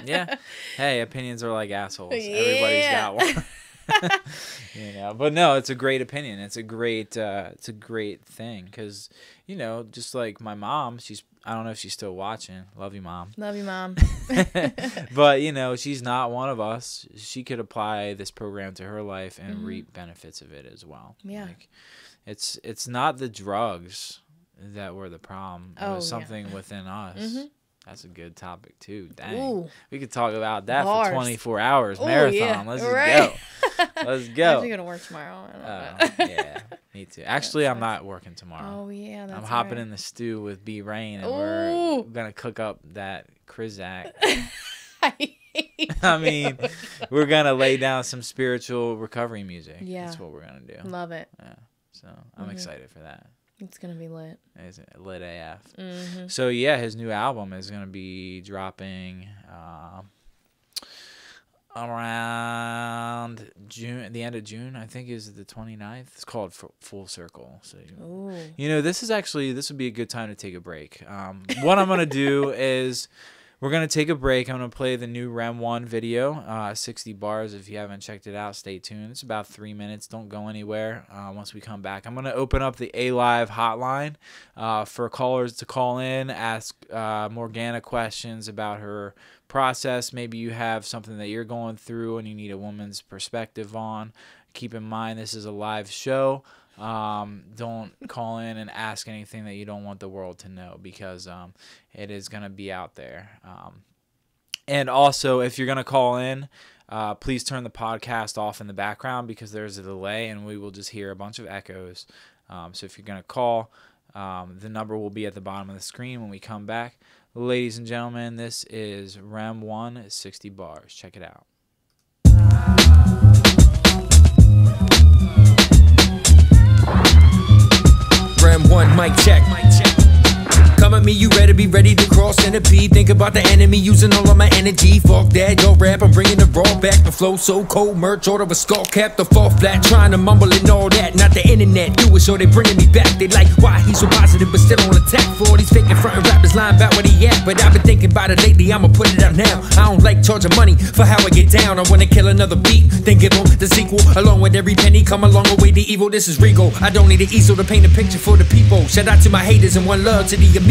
Yeah. Hey, opinions are like assholes. Yeah. Everybody's got one. But no, it's a great opinion. It's a great thing because, just like my mom, I don't know if she's still watching. Love you, Mom. Love you, Mom. But, she's not one of us. She could apply this program to her life and reap benefits of it as well. Yeah. Like, it's not the drugs that were the problem. It was something within us. That's a good topic too. Dang. Ooh. We could talk about that for 24 hours. Ooh, marathon. Yeah. Let's just go. Let's go. I'm actually going to work tomorrow. Yeah, me too. Actually, I'm not working tomorrow. Oh, yeah, that's I'm hopping in the stew with B Rain, and we're going to cook up that Krizak. I mean, we're going to lay down some spiritual recovery music. Yeah. That's what we're going to do. Love it. Yeah. So I'm excited for that. It's going to be lit. It's lit AF. So, yeah, his new album is going to be dropping around June, the end of June, I think is the 29th. It's called Full Circle. So, this would be a good time to take a break. What I'm going to do is we're going to take a break. I'm going to play the new Rem 1 video, 60 bars. If you haven't checked it out, stay tuned. It's about 3 minutes. Don't go anywhere. Once we come back, I'm going to open up the A.live hotline for callers to call in, ask Morgana questions about her process. Maybe you have something that you're going through and you need a woman's perspective on. Keep in mind, this is a live show. Don't call in and ask anything that you don't want the world to know because it is going to be out there. And also, if you're going to call in, Please turn the podcast off in the background because there's a delay and we will just hear a bunch of echoes. So if you're going to call, the number will be at the bottom of the screen when we come back. Ladies and gentlemen, this is Rem 1 60 bars. Check it out. Rem 1, mic check. Come at me, you better be ready to cross centipede. Think about the enemy using all of my energy. Fuck that, yo rap, I'm bringing the raw back. The flow so cold, merch, order a skull cap. The fall flat, trying to mumble and all that. Not the internet, do it so they bringing me back. They like, why he's so positive but still on attack. For all these fake and frontin' rappers lying about where he at. But I've been thinking about it lately, I'ma put it out now. I don't like charging money for how I get down. I wanna kill another beat, then give them the sequel. Along with every penny, come along away the evil. This is Regal, I don't need an easel to paint a picture for the people. Shout out to my haters and one love to the amigo.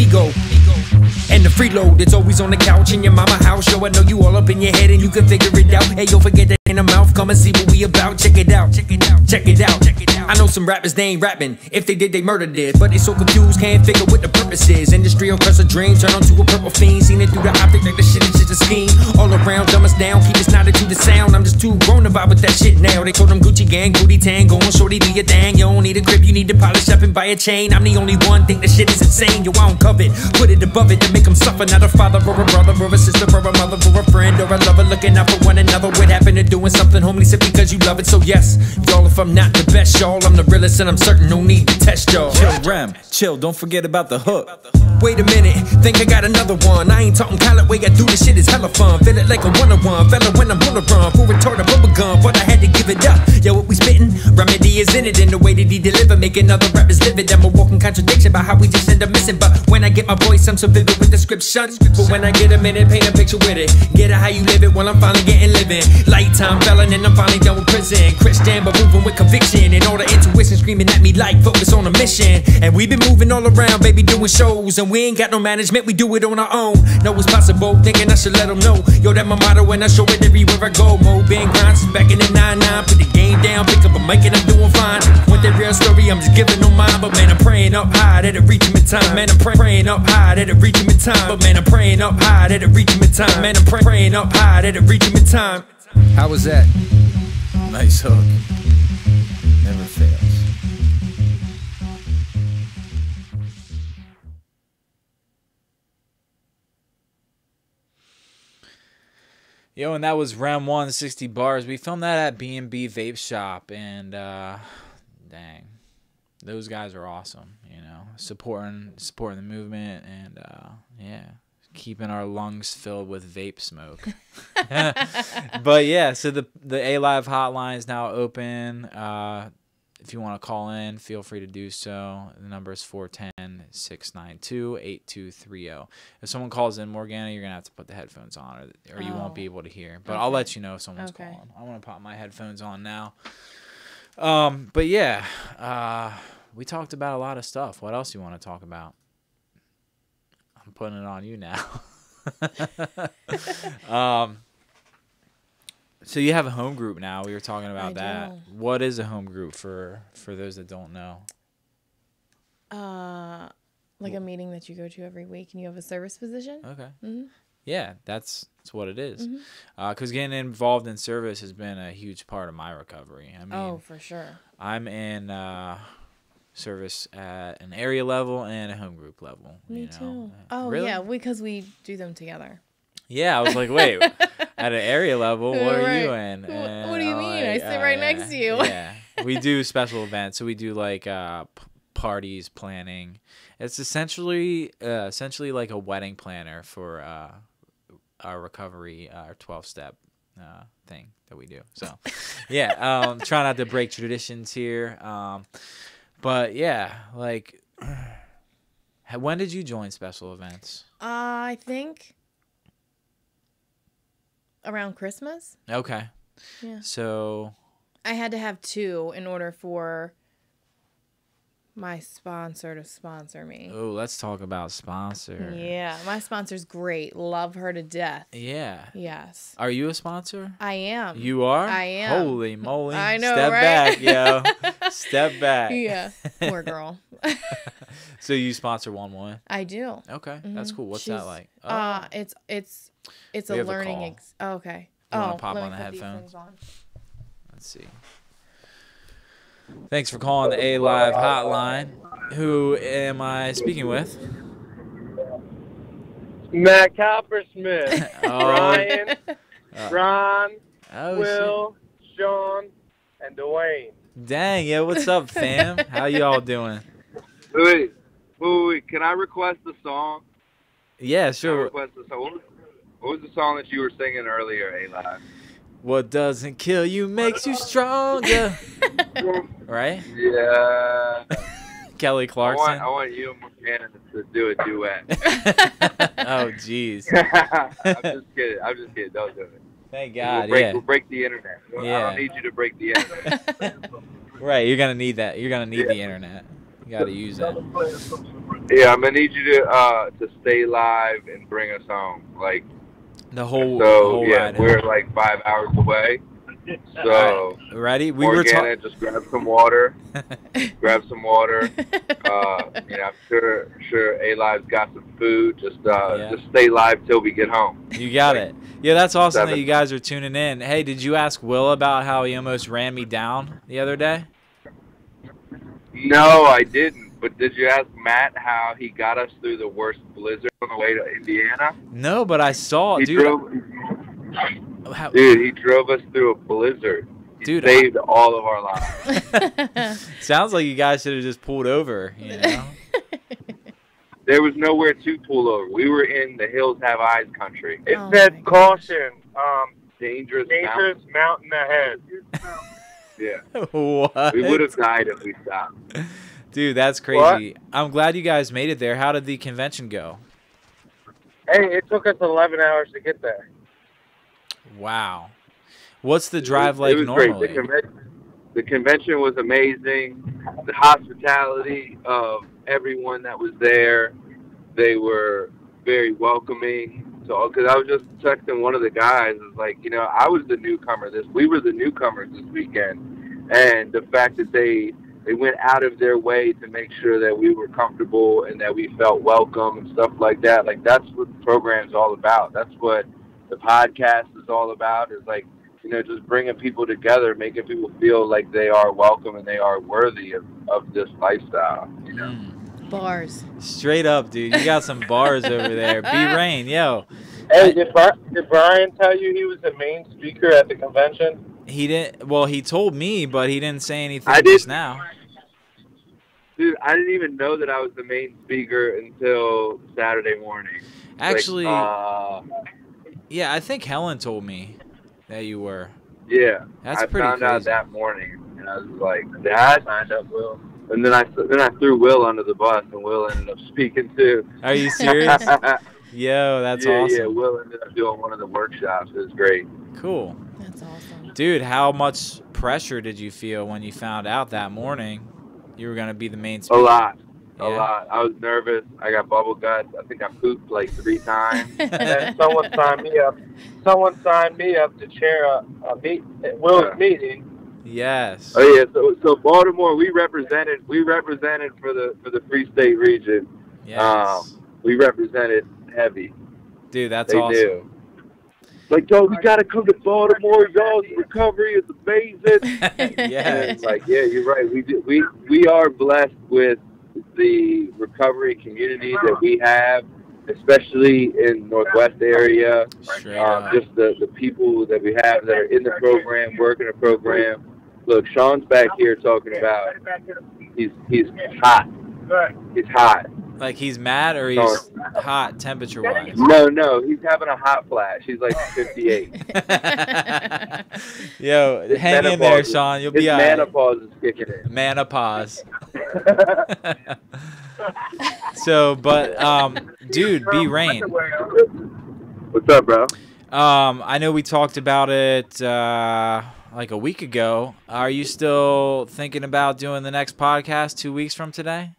And the freeload, it's always on the couch in your mama house. Yo, I know you all up in your head and you can figure it out. Hey, yo, forget that in the mouth, come and see what we about. Check it out, check it out, check it out, check it out. I know some rappers, they ain't rapping. If they did, they murdered it. But they so confused, can't figure what the purpose is. Industry will crush a dream, turn onto a purple fiend. Seen it through the optic like the shit is just a scheme. All around, dumb us down, keep us knotted to the sound. I'm just too grown to vibe with that shit now. They told them Gucci gang, booty tang, go on shorty, do your thing. You don't need a grip, you need to polish up and buy a chain. I'm the only one, think the shit is insane. Yo, I don't covet, put it above it to make them suffer. Not a father or a brother or a sister or a mother or a friend or a lover looking out for one another. What happened to doing something homely simply because you love it? So yes, y'all, if I'm not the best, y'all, I'm the realest and I'm certain no need to test y'all. Chill, Rem, chill, don't forget about the hook. Wait a minute, think I got another one. I ain't talking Khaled, way I do this shit is hella fun. Feel it like a one-on-one, fella when I'm on the run. For retarded bubble gum, but I had to give it up. Yo, what we spittin'? Remedy is in it, in the way that he deliver, making other rappers live it. I'm a walking contradiction about how we just end up missing. But when I get my voice, I'm so vivid with description. But when I get a minute, paint a picture with it. Get it how you live it, when I'm finally getting living. Lifetime felon and I'm finally done with prison. Christian, but moving with conviction. And all the intuition screaming at me like focus on a mission. And we been moving all around, baby, doing shows. And we ain't got no management, we do it on our own. Know it's possible, thinking I should let them know. Yo, that my motto and I show it everywhere I go. Mo been grind since back in the 9-9. Put the game down, pick up a mic and I'm doing fine. Want that real story, I'm just giving no mind. But man, I'm praying up high that it reach him in time. Man, I'm praying up high that it reach him in time. But man, I'm praying up high that it reach him in time. Man, I'm praying up high that it reach him in time. How was that? Nice hook. Never fails. Yo, and that was Rem 1 60 bars. We filmed that at B&B Vape Shop, and dang, those guys are awesome. You know, supporting the movement, and yeah, keeping our lungs filled with vape smoke. But yeah, so the A.live hotline is now open. If you want to call in, feel free to do so. The number is 410-692-8230. If someone calls in, Morgana, you're going to have to put the headphones on or you won't be able to hear. But I'll let you know if someone's calling. I want to pop my headphones on now. But yeah, we talked about a lot of stuff. What else do you want to talk about? I'm putting it on you now. So you have a home group now. We were talking about that. What is a home group for those that don't know? Like a meeting that you go to every week and you have a service position. Okay. Mm-hmm. Yeah, that's what it is. Because getting involved in service has been a huge part of my recovery. I mean, oh, for sure. I'm in service at an area level and a home group level. Me too. Oh, really? yeah, because we do them together. Yeah, I was like, wait, at an area level, what are you in? And what do you mean? I sit right next to you. Yeah, we do special events. So we do like parties, planning. It's essentially like a wedding planner for our recovery, our 12-step thing that we do. So yeah, try not to break traditions here. But yeah, like, when did you join special events? I think around Christmas. Okay. Yeah. So I had to have 2 in order for my sponsor to sponsor me. Oh, let's talk about sponsor. Yeah, my sponsor's great. Love her to death. Yeah. Yes. Are you a sponsor? I am. You are? I am. Holy moly. I know, Step right? back, yo. Step back. Yeah. Poor girl. So you sponsor 1-1? I do. Okay. That's cool. What's that like? It's a learning. Oh, okay. You want to pop let on me the put these headphones? things on. Let's see. Thanks for calling the A.live hotline. Who am I speaking with? Matt Coppersmith, Oh. Ryan, Ron, Oh, Will, Sean, and Dwayne. Dang, yo, what's up, fam? How y'all doing? Wait, can I request a song? Yeah, Can I sure. request a song? What was the song that you were singing earlier, A.live? What doesn't kill you makes you stronger. Right? Yeah. Kelly Clarkson. I want you and Morgana to do a duet. Oh, jeez. I'm just kidding. Don't do it. Thank God, We'll break the internet. I Yeah. don't need you to break the internet. Right, you're going to need that. You're going to need the internet. You got to use that. Yeah, I'm going to need you to stay live and bring us home. Like, The whole yeah, ride. we're like 5 hours away. So, right. Ready? We Morgana, just grab some water. Grab some water. I'm sure A.live's got some food. Just stay live till we get home. You got it. Yeah, that's awesome 7. that you guys are tuning in. Hey, did you ask Will about how he almost ran me down the other day? No, I didn't. But did you ask Matt how he got us through the worst blizzard on the way to Indiana? No, but I saw, dude. He drove us through a blizzard. He saved all of our lives. Sounds like you guys should have just pulled over, you know? There was nowhere to pull over. We were in the Hills Have Eyes country. It said caution, dangerous mountain ahead. Yeah. What? We would have died if we stopped. Dude, that's crazy. What? I'm glad you guys made it there. How did the convention go? Hey, it took us 11 hours to get there. Wow. What's the drive like normally? Great. The convention was amazing. The hospitality of everyone that was there, they were very welcoming. So, because I was just texting one of the guys, it was like, I was the newcomer. We were the newcomers this weekend, and the fact that they went out of their way to make sure that we were comfortable and that we felt welcome and stuff like that. Like, that's what the program's all about. That's what the podcast is all about, is like, just bringing people together, making people feel like they are welcome and they are worthy of this lifestyle, Bars. Straight up, dude. You got some bars over there. B-Rain, yo. Hey, did Brian tell you he was the main speaker at the convention? He didn't. Well, he told me, but he didn't say anything just now. Dude, I didn't even know that I was the main speaker until Saturday morning. Actually, yeah, I think Helen told me that you were. Yeah, that's I pretty found crazy. out that morning, and I was like, "Dad, signed up Will." And then I threw Will under the bus, and Will ended up speaking too. Are you serious? Yo, that's awesome. Yeah, Will ended up doing one of the workshops. It was great. Cool. That's awesome. Dude, how much pressure did you feel when you found out that morning you were going to be the main speaker? A lot. Yeah. A lot. I was nervous. I got bubble guts. I think I pooped like 3 times. And someone signed me up. Someone signed me up to chair Will's meeting. Yes. Oh yeah. So Baltimore, we represented for the Free State region. Yes. We represented heavy. Dude, that's they awesome. Knew. Like, yo, we gotta come to Baltimore. Y'all's recovery is amazing. Yeah. Like, yeah, you're right. We are blessed with the recovery community that we have, especially in Northwest area. Just the people that we have that are in the program, working the program. Look, Sean's back here talking about he's hot. He's hot. Like he's mad or he's hot temperature-wise? No, he's having a hot flash. He's like 58. Yo, hang in there, Sean. You'll be all right. Menopause is kicking in. Menopause. So, but, dude, B-Rain. What's up, bro? I know we talked about it like a week ago. Are you still thinking about doing the next podcast 2 weeks from today?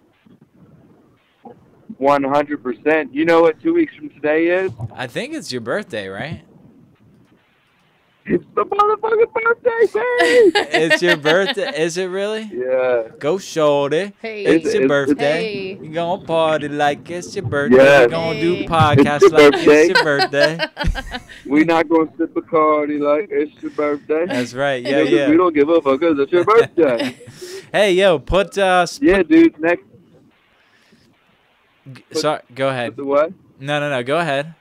100%. You know what 2 weeks from today is? I think it's your birthday, right? It's the motherfucking birthday, baby. It's your birthday. Is it really? Yeah. Go shorty. Hey. It's your It's- birthday. Hey. You gonna party like it's your birthday. Yes. We gonna do Hey. podcasts It's your like it's your birthday. We not gonna sip a Cardi like it's your birthday. That's right. You Yeah, know, 'cause yeah. We don't give a fuck because it's your birthday. Hey, yo, put Yeah, dude. Next. sorry, go ahead. The what? No, go ahead.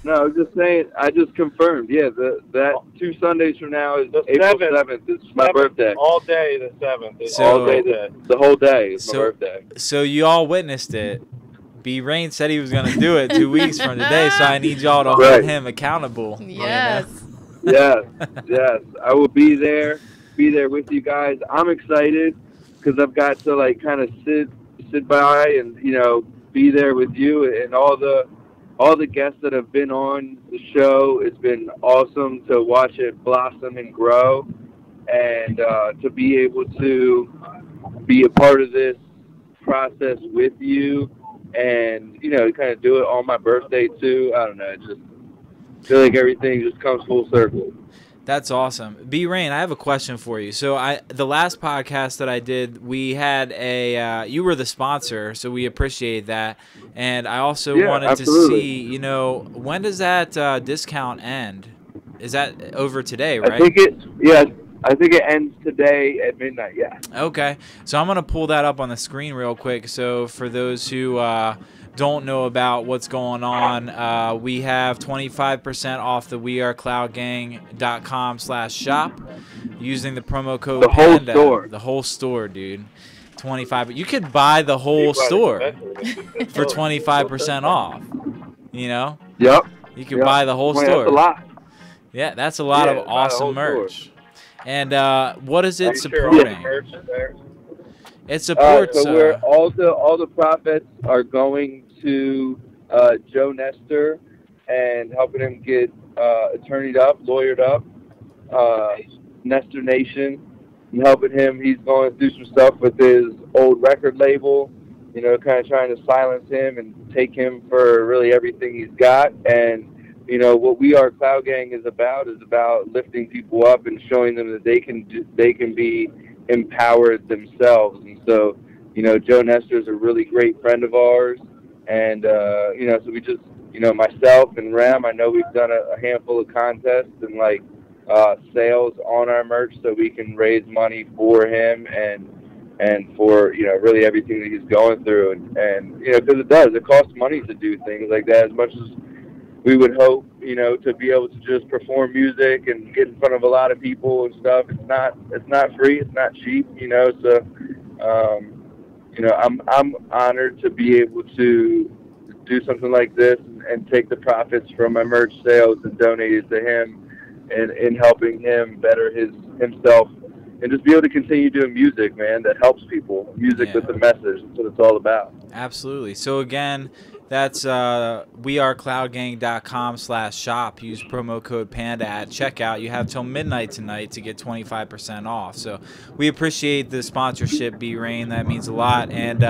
No, I was just saying. I just confirmed. Yeah, that 2 Sundays from now is The April 7th. 7th. It's my birthday. All day the 7th. It's So- All day, the whole day is my So- birthday. So you all witnessed it. B Rain said he was gonna do it 2 weeks from today, so I need y'all to hold Right. him accountable. you know? Yes. Yes. I will be there with you guys. I'm excited because I've got to like kind of sit by and be there with you and all the guests that have been on the show. It's been awesome to watch it blossom and grow, and to be able to be a part of this process with you, and kind of do it on my birthday too. I don't know, I just feel like everything just comes full circle. That's awesome. B Rain, I have a question for you. So the last podcast that I did, we had you were the sponsor, so we appreciate that. And I also wanted absolutely. to see, when does that discount end? Is that over today, right? I think it ends today at midnight. Yeah. Okay. So I'm going to pull that up on the screen real quick. So for those who don't know about what's going on, we have 25% off the wearecloudgang.com/shop using the promo code The whole PANDA. store. The whole store, dude. 25. You could buy the whole store for 25% off. Yep. You could buy the whole That's store. a lot. Yeah, that's a lot Yeah, of buy the whole awesome store. merch. And what is it Are you sure all supporting? the merch is there? It supports. So we're all the profits are going to Joe Nestor and helping him get attorneyed up, lawyered up, Nestor Nation, and helping him. He's going through some stuff with his old record label, kind of trying to silence him and take him for really everything he's got. And what We Are Cloud Gang is about lifting people up and showing them that they can be empowered themselves. And so, Joe Nestor is a really great friend of ours, and so we just, myself and Rem, I know we've done a handful of contests and sales on our merch so we can raise money for him and for really everything that he's going through, and because it costs money to do things like that, as much as we would hope, to be able to just perform music and get in front of a lot of people and stuff. It's not free. It's not cheap. So, I'm honored to be able to do something like this and take the profits from my merch sales and donate it to him, and in helping him better himself and just be able to continue doing music, man, that helps people. Music with a message. That's what it's all about. Absolutely. So again, that's wearecloudgang.com/shop. Use promo code PANDA at checkout. You have till midnight tonight to get 25% off. So we appreciate the sponsorship, B Rain. That means a lot. And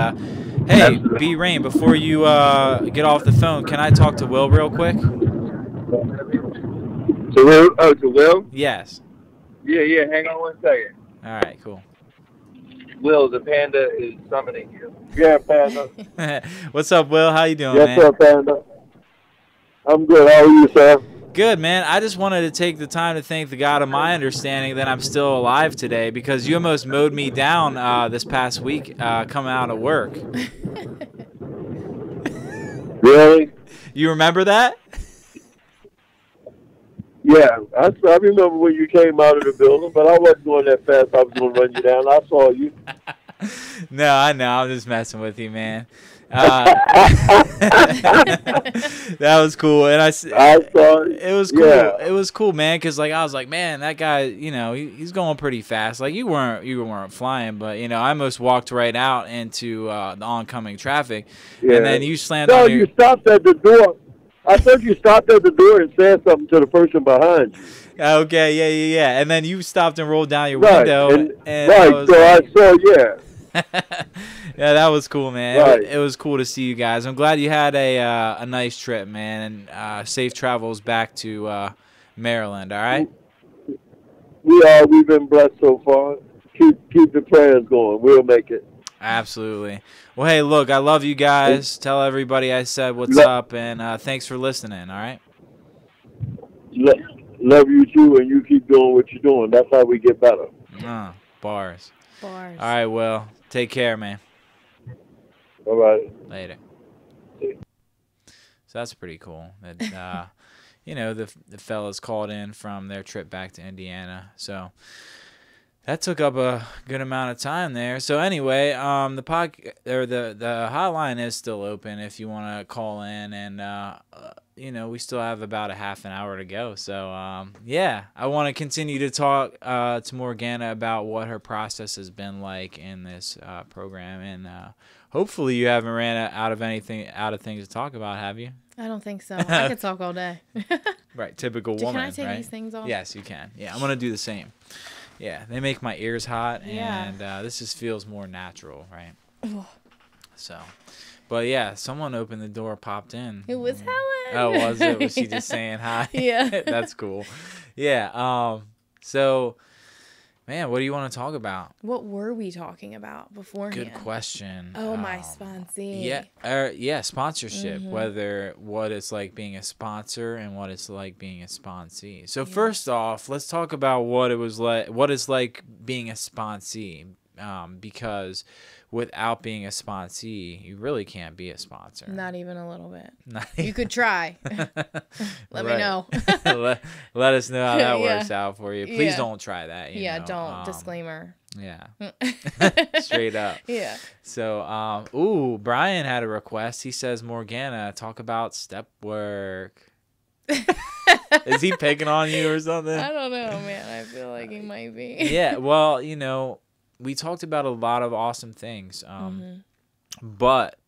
hey, B Rain, before you get off the phone, can I talk to Will real quick? To Will? Oh, to Will? Yes. Yeah. Hang on 1 second. All right, cool. Will, the panda is summoning you. Yeah, panda. What's up, Will? How you doing, Yes, man? sir, panda. I'm good. How are you, sir? Good, man. I just wanted to take the time to thank the God of my understanding that I'm still alive today, because you almost mowed me down this past week coming out of work. Really? You remember that? Yeah, I remember when you came out of the building, but I wasn't going that fast. I was going to run you down. I saw you. No, I know. I'm just messing with you, man. That was cool, and I saw it was cool. Yeah. It was cool, man, because I was like, man, that guy, he's going pretty fast. Like you weren't flying, but I almost walked right out into the oncoming traffic, and then you slammed on your. You stopped at the door. I thought you stopped at the door and said something to the person behind you. Okay, yeah, and then you stopped and rolled down your Right, window, and right. I was So like, I saw, yeah. yeah, that was cool, man. Right. It was cool to see you guys. I'm glad you had a nice trip, man, and safe travels back to Maryland. All right. we've been blessed so far. Keep the prayers going. We'll make it. Absolutely. Well, hey, look, I love you guys. Tell everybody I said what's up, and thanks for listening, all right? Love you, too, and you keep doing what you're doing. That's how we get better. Bars. Bars. All right, Will. Take care, man. All right. Later. So that's pretty cool. That, the fellas called in from their trip back to Indiana. So that took up a good amount of time there. So anyway, the hotline is still open if you want to call in, and we still have about a half an hour to go. So I want to continue to talk to Morgana about what her process has been like in this program, and hopefully you haven't ran out of things to talk about, have you? I don't think so. I could talk all day. Right, typical woman. Can I take right? these things off? Yes, you can. Yeah, I'm gonna do the same. Yeah, they make my ears hot, and this just feels more natural, right? So, but yeah, someone opened the door, popped in. It was Helen. Oh, was it? Was she just saying hi? Yeah. That's cool. Yeah. So, man, what do you want to talk about? What were we talking about beforehand? Good question. Oh, my sponsee. Yeah, sponsorship. What it's like being a sponsor and what it's like being a sponsee. So first off, let's talk about what it's like being a sponsee. Because without being a sponsee, you really can't be a sponsor. Not even a little bit. You could try. Let me know. let us know how that works out for you. Please don't try that. You know. Don't. Disclaimer. Yeah. Straight up. Yeah. So, Brian had a request. He says, Morgana, talk about step work. Is he picking on you or something? I don't know, man. I feel like he might be. Yeah. Well, we talked about a lot of awesome things, but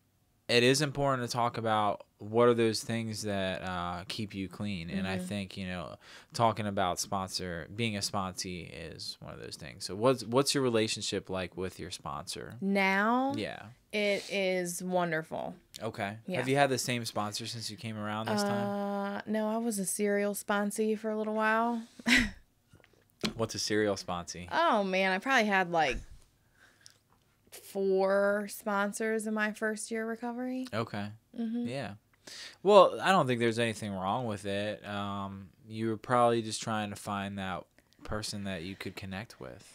it is important to talk about what are those things that keep you clean. And I think, talking about being a sponsee is one of those things. So what's your relationship like with your sponsor? Now? Yeah. It is wonderful. Okay. Yeah. Have you had the same sponsor since you came around this time? No, I was a cereal sponsee for a little while. What's a cereal sponsee? Oh, man. I probably had like 4 sponsors in my first year of recovery. Okay. Yeah. Well, I don't think there's anything wrong with it. You were probably just trying to find that person that you could connect with.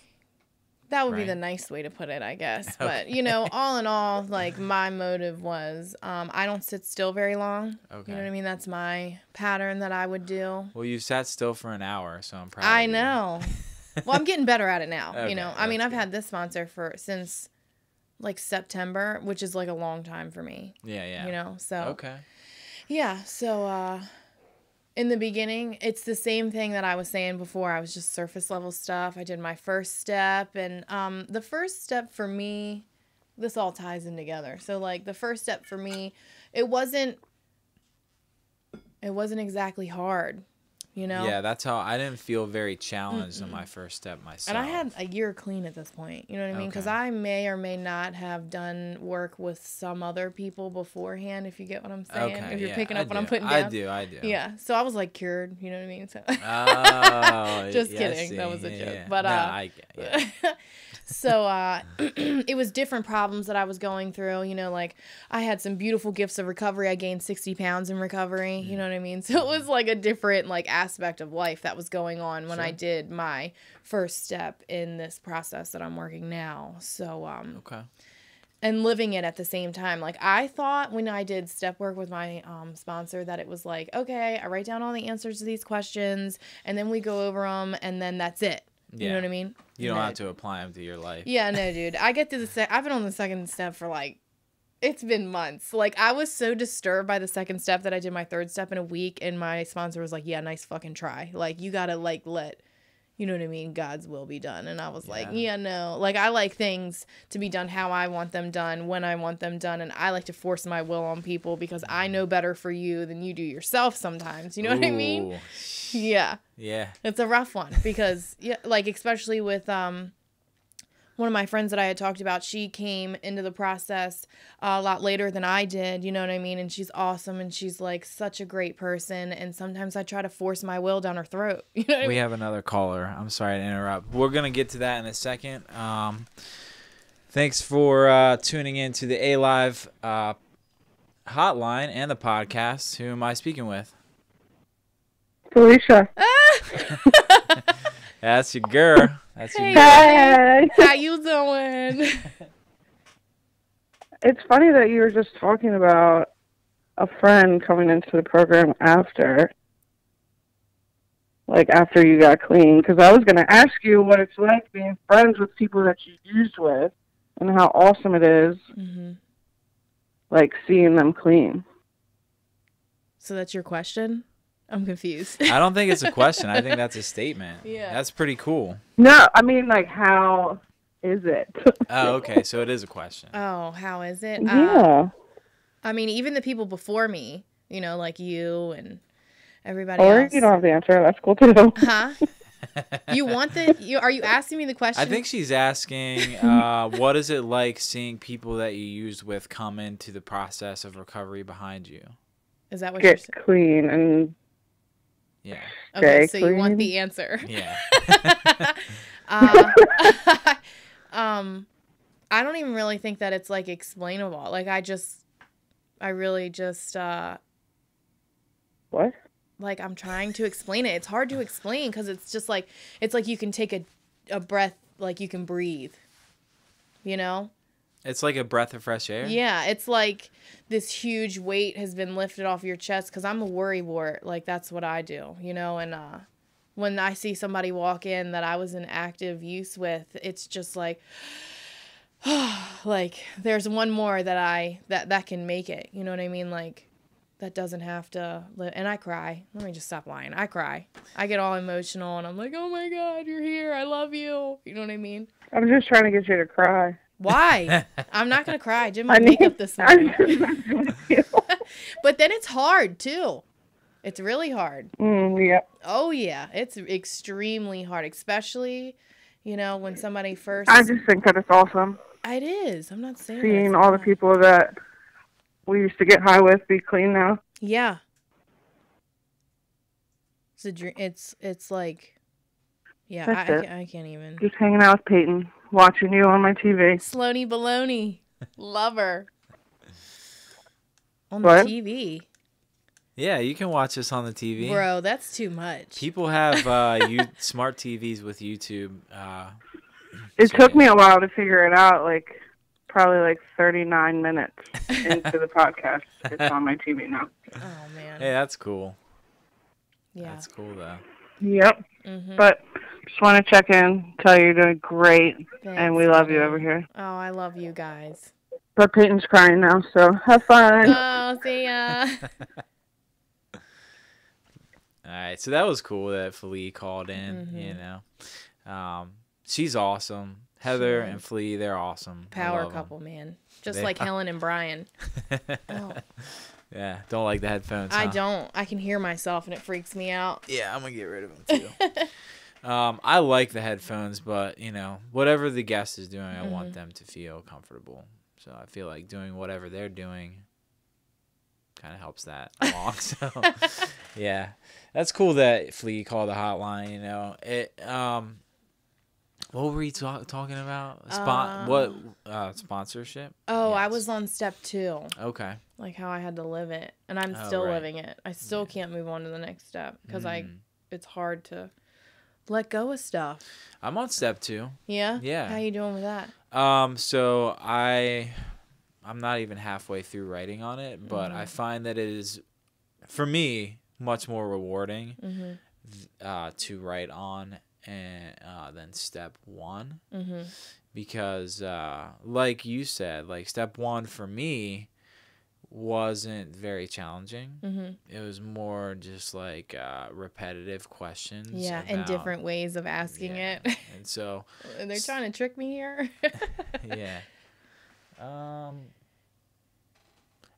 That would be the nice way to put it, I guess. But, all in all, like, my motive was I don't sit still very long. Okay. You know what I mean? That's my pattern that I would do. Well, you sat still for an hour, so I'm proud I of you. know. Well, I'm getting better at it now. Okay, I mean, I've had this sponsor since, like, September, which is, like, a long time for me. Yeah. So. Okay. Yeah, so in the beginning, it's the same thing that I was saying before. I was just surface level stuff. I did my first step, and the first step for me, this all ties in together. So like the first step for me, it wasn't exactly hard. Yeah, that's how I didn't feel very challenged on my first step myself. And I had a year clean at this point. You know what I mean? Because I may or may not have done work with some other people beforehand, if you get what I'm saying. Okay, if you're picking up what I'm putting down. I do. Yeah. So I was like cured. You know what I mean? So just kidding. That was a joke. Yeah. But no, I get it. So it was different problems that I was going through. Like I had some beautiful gifts of recovery. I gained 60 pounds in recovery. You know what I mean? So it was like a different aspect of life that was going on when I did my first step in this process that I'm working now. So okay. And living it at the same time. Like I thought when I did step work with my sponsor that it was like, okay, I write down all the answers to these questions and then we go over them and then that's it. You know what I mean? You don't have to apply them to your life. Yeah, no, dude. I get to I've been on the second step for it's been months. Like, I was so disturbed by the second step that I did my third step in a week, and my sponsor was like, yeah, nice fucking try. Like, you gotta, let, you know what I mean, God's will be done. And I was like, yeah, no. Like, I like things to be done how I want them done, when I want them done, and I like to force my will on people because I know better for you than you do yourself sometimes. You know what I mean? Yeah. Yeah. It's a rough one because, especially with, one one of my friends that I had talked about, she came into the process a lot later than I did, you know what I mean? And she's awesome, and she's like such a great person, and sometimes I try to force my will down her throat. You know what I mean? We have another caller. I'm sorry to interrupt. We're going to get to that in a second. Thanks for tuning in to the A.live hotline and the podcast. Who am I speaking with? Felicia. That's your girl. That's your Hey, girl. Hey. how you doing? It's funny that you were just talking about a friend coming into the program after you got clean, because I was going to ask you what it's like being friends with people that you used with and how awesome it is, like, seeing them clean. So that's your question? I'm confused. I don't think it's a question. I think that's a statement. Yeah. That's pretty cool. No, I mean, like, how is it? Oh, okay. So it is a question. Oh, how is it? Yeah. I mean, even the people before me, you know, like you and everybody Or else. you don't have the answer. That's cool, too. Huh? You want are you asking me the question? I think she's asking, what is it like seeing people that you used with come into the process of recovery behind you? Is that what you're Get saying? clean and Yeah. Okay, stay so you want clean. the answer. Yeah. I don't even really think that it's like explainable. Like I really just what? like I'm trying to explain it. It's hard to explain because it's just like it's like you can take a breath, like you can breathe. You know? It's like a breath of fresh air. Yeah, it's like this huge weight has been lifted off your chest because I'm a worrywart. Like, that's what I do, you know? And when I see somebody walk in that I was in active use with, it's just like, like, there's one more that can make it. You know what I mean? Like, that doesn't have to live. And I cry. Let me just stop lying. I cry. I get all emotional, and I'm like, oh, my God, you're here. I love you. You know what I mean? I'm just trying to get you to cry. Why? I'm not going to cry. I did my makeup this morning. But then it's hard, too. It's really hard. Yeah. Oh, yeah. It's extremely hard, especially, you know, when somebody first... I just think that it's awesome. It is. I'm not saying that Seeing it's all the not. people that we used to get high with be clean now. Yeah. It's a dream. It's like... Yeah, I can't even... Just hanging out with Peyton, watching you on my TV. Sloaney Baloney. Love her. On What? the TV. Yeah, you can watch us on the TV. Bro, that's too much. People have smart TVs with YouTube. It took me a while to figure it out, like probably like 39 minutes into the podcast. It's on my TV now. Oh, man. Hey, that's cool. Yeah. That's cool, though. Yep. Mm-hmm. But just want to check in, tell you you're doing great, and we love you over here. Oh, I love you guys. But Peyton's crying now, so have fun. Oh, see ya. All right, so that was cool that Flea called in, Mm-hmm. you know. She's awesome. Heather and Flea, they're awesome. I Power love 'em. couple, man. Just They like are. Helen and Brian. Oh. Yeah, don't like the headphones, I huh? don't. I can hear myself and it freaks me out. Yeah, I'm going to get rid of them, too. I like the headphones, but, you know, whatever the guest is doing, I want them to feel comfortable. So I feel like doing whatever they're doing kind of helps that along. So, yeah. That's cool that Flea called the hotline, you know. What were we talking about? Sponsorship? Oh, I Yes. was on step 2. Okay. Like how I had to live it. And I'm Oh, still right. living it. I still can't move on to the next step because it's hard to let go of stuff. I'm on step 2. Yeah? Yeah. How you doing with that? So I'm not even halfway through writing on it, but I find that it is, for me, much more rewarding to write on than step 1. Because, like you said, like step 1 for me wasn't very challenging. It was more just like repetitive questions. Yeah, and about- different ways of asking yeah. it. And so, And they're trying to trick me here. yeah.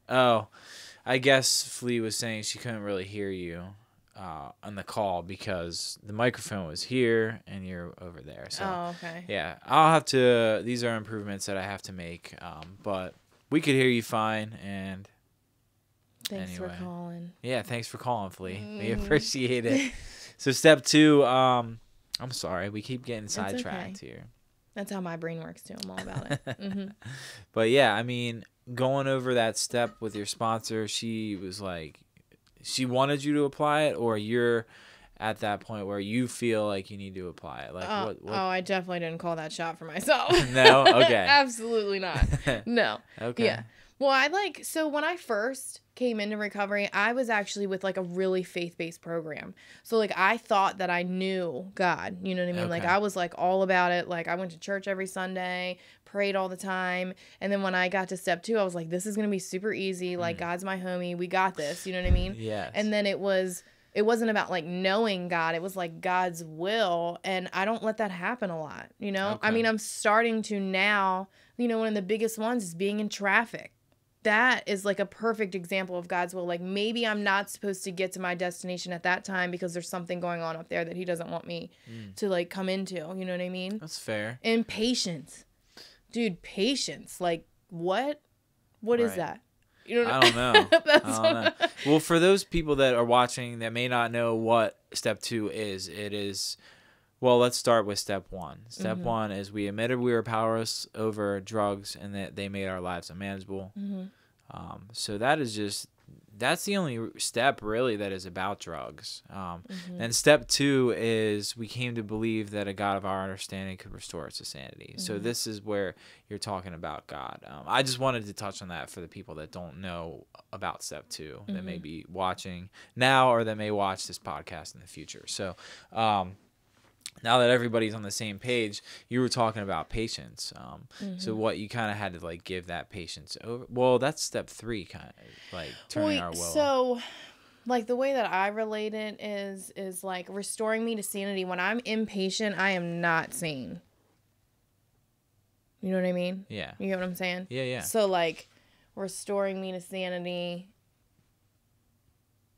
Oh, I guess Flea was saying she couldn't really hear you. on the call because the microphone was here and you're over there. So okay. yeah, I'll have to. These are improvements that I have to make. But we could hear you fine. And Thanks anyway. for calling. Yeah, thanks for calling, Flea. We appreciate it. So step 2. I'm sorry, we keep getting sidetracked here. That's how my brain works too. I'm all about it. But yeah, I mean, going over that step with your sponsor, she was like, she wanted you to apply it, or you're at that point where you feel like you need to apply it? Like what? Oh, I definitely didn't call that shot for myself. No? Okay. Absolutely not. No. Okay. Yeah. Well, so when I first came into recovery, I was actually with like a really faith-based program. So like I thought that I knew God, you know what I mean? Okay. Like I was like all about it. Like I went to church every Sunday, prayed all the time. And then when I got to step 2, I was like, this is going to be super easy. Like God's my homie. We got this. You know what I mean? Yes. And then it wasn't about like knowing God. It was like God's will. And I don't let that happen a lot, you know? Okay. I mean, I'm starting to now, you know, one of the biggest ones is being in traffic. That is like a perfect example of God's will. Like maybe I'm not supposed to get to my destination at that time because there's something going on up there that he doesn't want me to like come into. You know what I mean? That's fair. And patience. Dude, patience. Like what? What is Right. that? You know I don't know. I don't know. Well, for those people that are watching that may not know what step 2 is, it is, well, let's start with step 1. Step 1 is we admitted we were powerless over drugs and that they made our lives unmanageable. So that's the only step really that is about drugs. And step 2 is we came to believe that a God of our understanding could restore us to sanity. So this is where you're talking about God. I just wanted to touch on that for the people that don't know about step 2 that may be watching now or that may watch this podcast in the future. So now that everybody's on the same page, you were talking about patience. So what you kind of had to like give that patience over. Well, that's step 3, kind of like turning our will. So, like the way that I relate it is like restoring me to sanity. When I'm impatient, I am not sane. You know what I mean? Yeah. You get what I'm saying? Yeah. So like restoring me to sanity.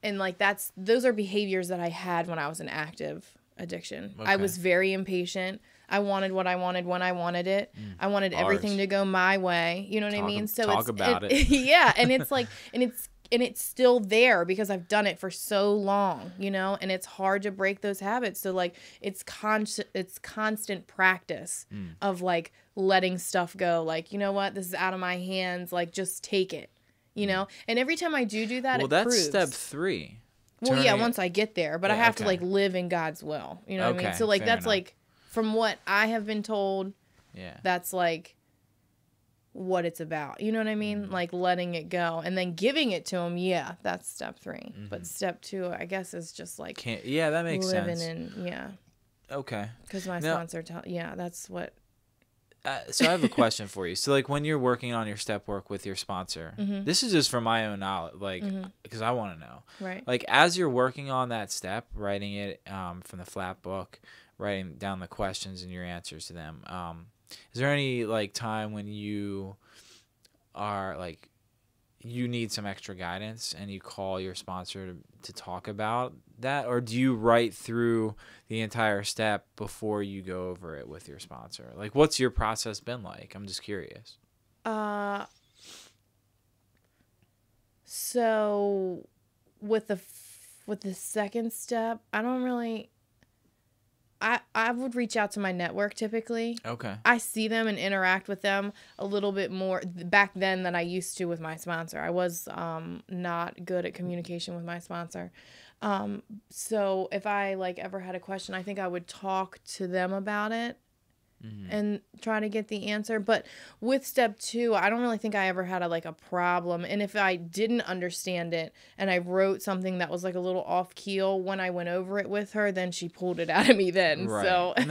And like those are behaviors that I had when I was in active addiction. Okay. I was very impatient. I wanted what I wanted when I wanted it. I wanted everything to go my way. You know what I mean? So talk about it. Yeah, and it's like and it's still there because I've done it for so long, you know, and it's hard to break those habits. So like it's constant practice of like letting stuff go. Like, you know what? This is out of my hands. Like just take it. You know? And every time I do that, well, it that's proves. step 3. Well, yeah, once I get there, but I have to okay. like live in God's will. You know what I mean? So like fair that's enough. like from what I have been told, that's like what it's about. You know what I mean? Like letting it go and then giving it to him. Yeah, that's step 3. But step 2, I guess, is just like that makes living sense. Okay. Because my sponsor that's what. So I have a question for you. So like when you're working on your step work with your sponsor, this is just for my own knowledge, like because I want to know. Right. Like as you're working on that step, writing it from the flat book, writing down the questions and your answers to them. Is there any like time when you are like you need some extra guidance and you call your sponsor to talk about that, or do you write through the entire step before you go over it with your sponsor? Like what's your process been like? I'm just curious. So with the second step, I don't really I would reach out to my network typically. Okay. I see them and interact with them a little bit more back then than I used to with my sponsor. I was not good at communication with my sponsor. So if I like ever had a question, I think I would talk to them about it and try to get the answer. But with step 2, I don't really think I ever had a problem. And if I didn't understand it and I wrote something that was like a little off keel when I went over it with her, then she pulled it out of me then. Right. So and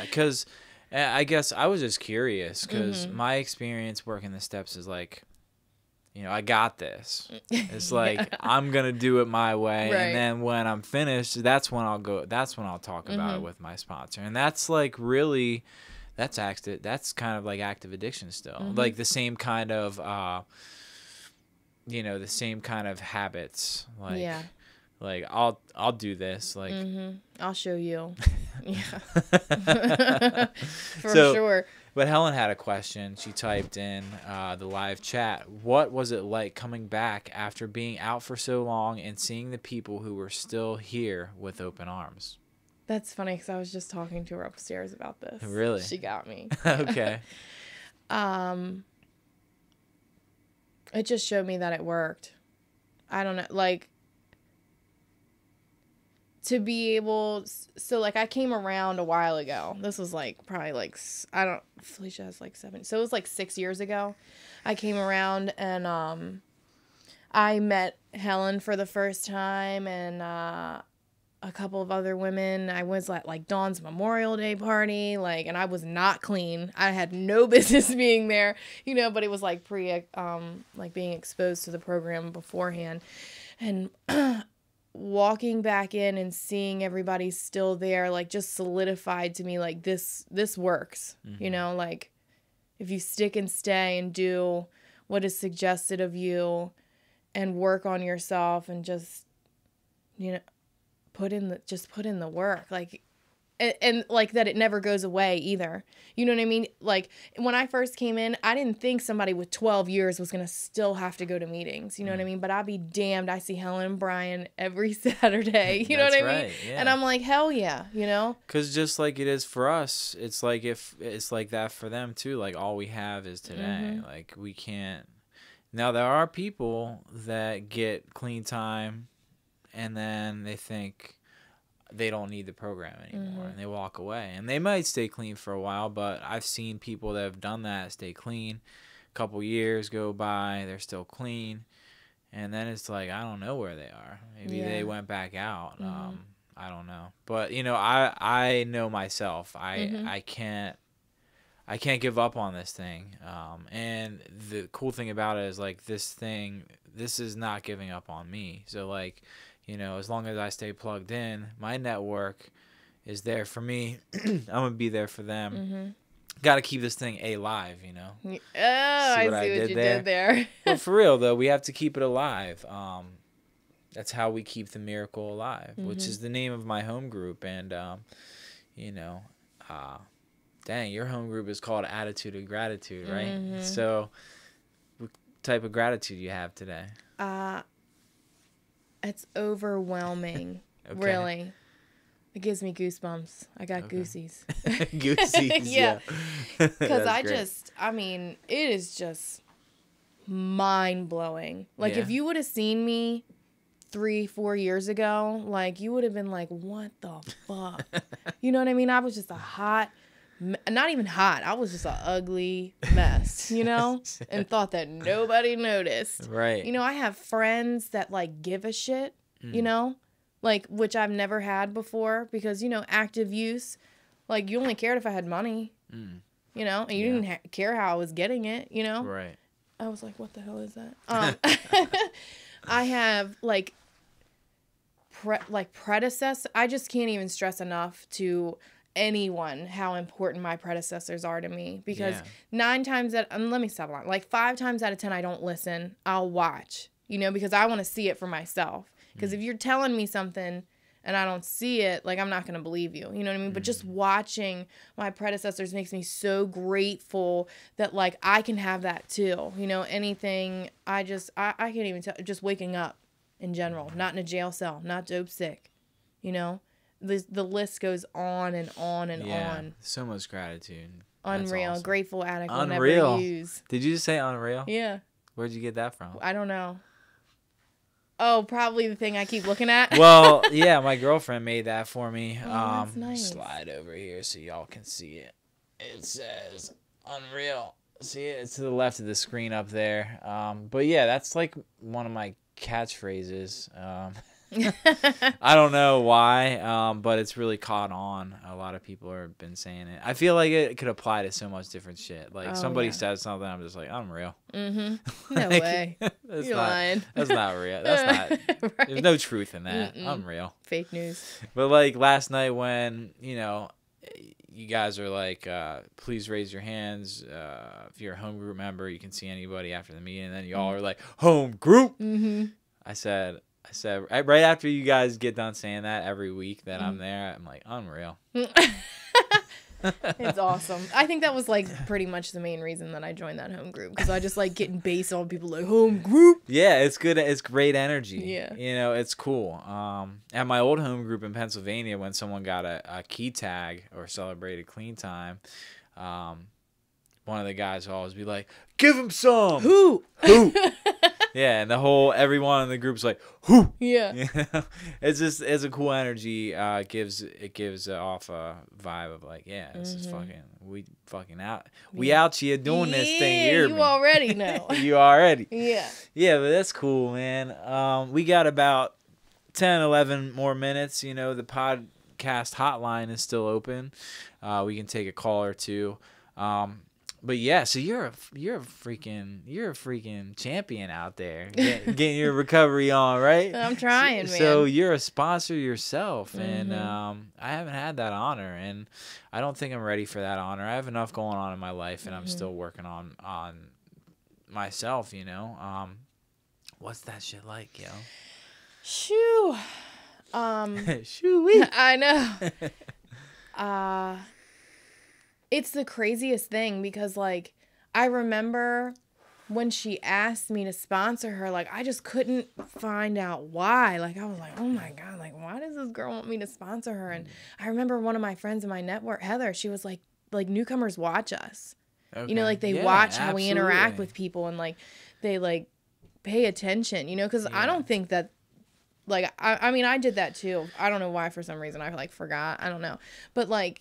because I guess I was just curious because my experience working the steps is like, you know, I got this. It's like I'm gonna do it my way, Right. and then when I'm finished, that's when I'll talk about it with my sponsor, and that's like really, that's kind of like active addiction still, like the same kind of, the same kind of habits, like. Yeah. Like, I'll do this. Like, I'll show you. Yeah. For So, sure. But Helen had a question. She typed in the live chat. What was it like coming back after being out for so long and seeing the people who were still here with open arms? That's funny because I was just talking to her upstairs about this. Really? She got me. Okay. It just showed me that it worked. I don't know, like, to be able, so like I came around a while ago. This was like probably like, Felicia has like 7, so it was like 6 years ago. I came around and I met Helen for the first time and a couple of other women. I was at like Dawn's Memorial Day party, like, and I was not clean. I had no business being there, you know, but it was like like being exposed to the program beforehand. And walking back in and seeing everybody still there, like, just solidified to me, like, this works, you know, like, if you stick and stay and do what is suggested of you and work on yourself and just, you know, put in the work, like, and like that it never goes away either. You know what I mean? Like, when I first came in, I didn't think somebody with 12 years was going to still have to go to meetings. You know what I mean? But I'll be damned. I see Helen and Brian every Saturday. You know what I mean? Yeah. And I'm like, hell yeah, you know? Because just like it is for us, it's like if it's like that for them too. Like, all we have is today. Like, we can't. Now, there are people that get clean time and then they think they don't need the program anymore and they walk away, and they might stay clean for a while, but I've seen people that have done that stay clean, a couple years go by, they're still clean, and then it's like, I don't know where they are. Maybe they went back out. I don't know, but you know, I know myself. I can't give up on this thing, and the cool thing about it is, like, this is not giving up on me. So, like, you know, as long as I stay plugged in, my network is there for me. I'm going to be there for them. Got to keep this thing A-live, you know. Oh, I see what you did there. But for real, though, we have to keep it alive. That's how we keep the miracle alive, which is the name of my home group. And, you know, dang, your home group is called Attitude of Gratitude, right? So what type of gratitude you have today? It's overwhelming. Okay. Really. It gives me goosebumps. I got goosies. Goosies, yeah. Because That's great. it is just mind-blowing. Like, if you would have seen me 3-4 years ago, like, you would have been like, what the fuck? You know what I mean? I was just a hot, not even hot. I was just an ugly mess, you know? And thought that nobody noticed. Right. You know, I have friends that, like, give a shit, you know? Like, which I've never had before because, you know, active use, like, you only cared if I had money, you know? And you didn't care how I was getting it, you know? Right. I was like, what the hell is that? I have, like, predecessors. I just can't even stress enough to anyone how important my predecessors are to me, because 9 times out, let me stop lying, like 5 times out of 10 I don't listen. I'll watch, you know, because I want to see it for myself, because if you're telling me something and I don't see it, like, I'm not going to believe you, you know what I mean? But just watching my predecessors makes me so grateful that, like, I can have that too, you know? Anything, I can't even tell, just waking up in general, not in a jail cell, not dope sick, you know? The list goes on and on and on. So much gratitude. Unreal. Awesome. Grateful addict will Unreal. never use. Did you just say unreal? Yeah. Where'd you get that from? I don't know. Oh, probably the thing I keep looking at. Well, yeah, my girlfriend made that for me. Oh, that's nice. Slide over here so y'all can see it. It says unreal. See it? It's to the left of the screen up there. But yeah, that's like one of my catchphrases. I don't know why, but it's really caught on. A lot of people have been saying it. I feel like it could apply to so much different shit. Like, somebody says something, I'm just like, unreal. No like, way. You're lying. That's not real. That's not. Right. There's no truth in that. Unreal. Fake news. But like last night when, you know, you guys are like, please raise your hands. If you're a home group member, you can see anybody after the meeting. And then you all are like, home group. I said, I said right after you guys get done saying that every week that I'm there, I'm like, unreal. It's awesome. I think that was like pretty much the main reason that I joined that home group, because I just like getting based on people like home group. Yeah, it's good. It's great energy. Yeah. You know, it's cool. At my old home group in Pennsylvania, when someone got a key tag or celebrated clean time, one of the guys would always be like, "Give him some." Who? Yeah, and everyone in the group's like, "Who?" Yeah. You know? It's a cool energy. It gives off a vibe of like, yeah, this is fucking out. We out here doing this thing here. You already know. You already. Yeah. Yeah, but that's cool, man. We got about 10, 11 more minutes. You know, the podcast hotline is still open. We can take a call or two. But yeah, so you're a freaking champion out there, getting your recovery on, right? I'm trying, man. So you're a sponsor yourself, and I haven't had that honor, and I don't think I'm ready for that honor. I have enough going on in my life, and I'm still working on myself. You know, what's that shit like, yo? Shoo. Shoo-wee. I know. It's the craziest thing because, like, I remember when she asked me to sponsor her, like, I just couldn't find out why. Like, I was like, oh, my God, like, why does this girl want me to sponsor her? And I remember one of my friends in my network, Heather, she was like, newcomers watch us. Okay. You know, like, they watch how we interact with people and, like, they, like, pay attention, you know, because I don't think that, like, I mean, I did that, too. I don't know why for some reason I, like, forgot. I don't know. But, like,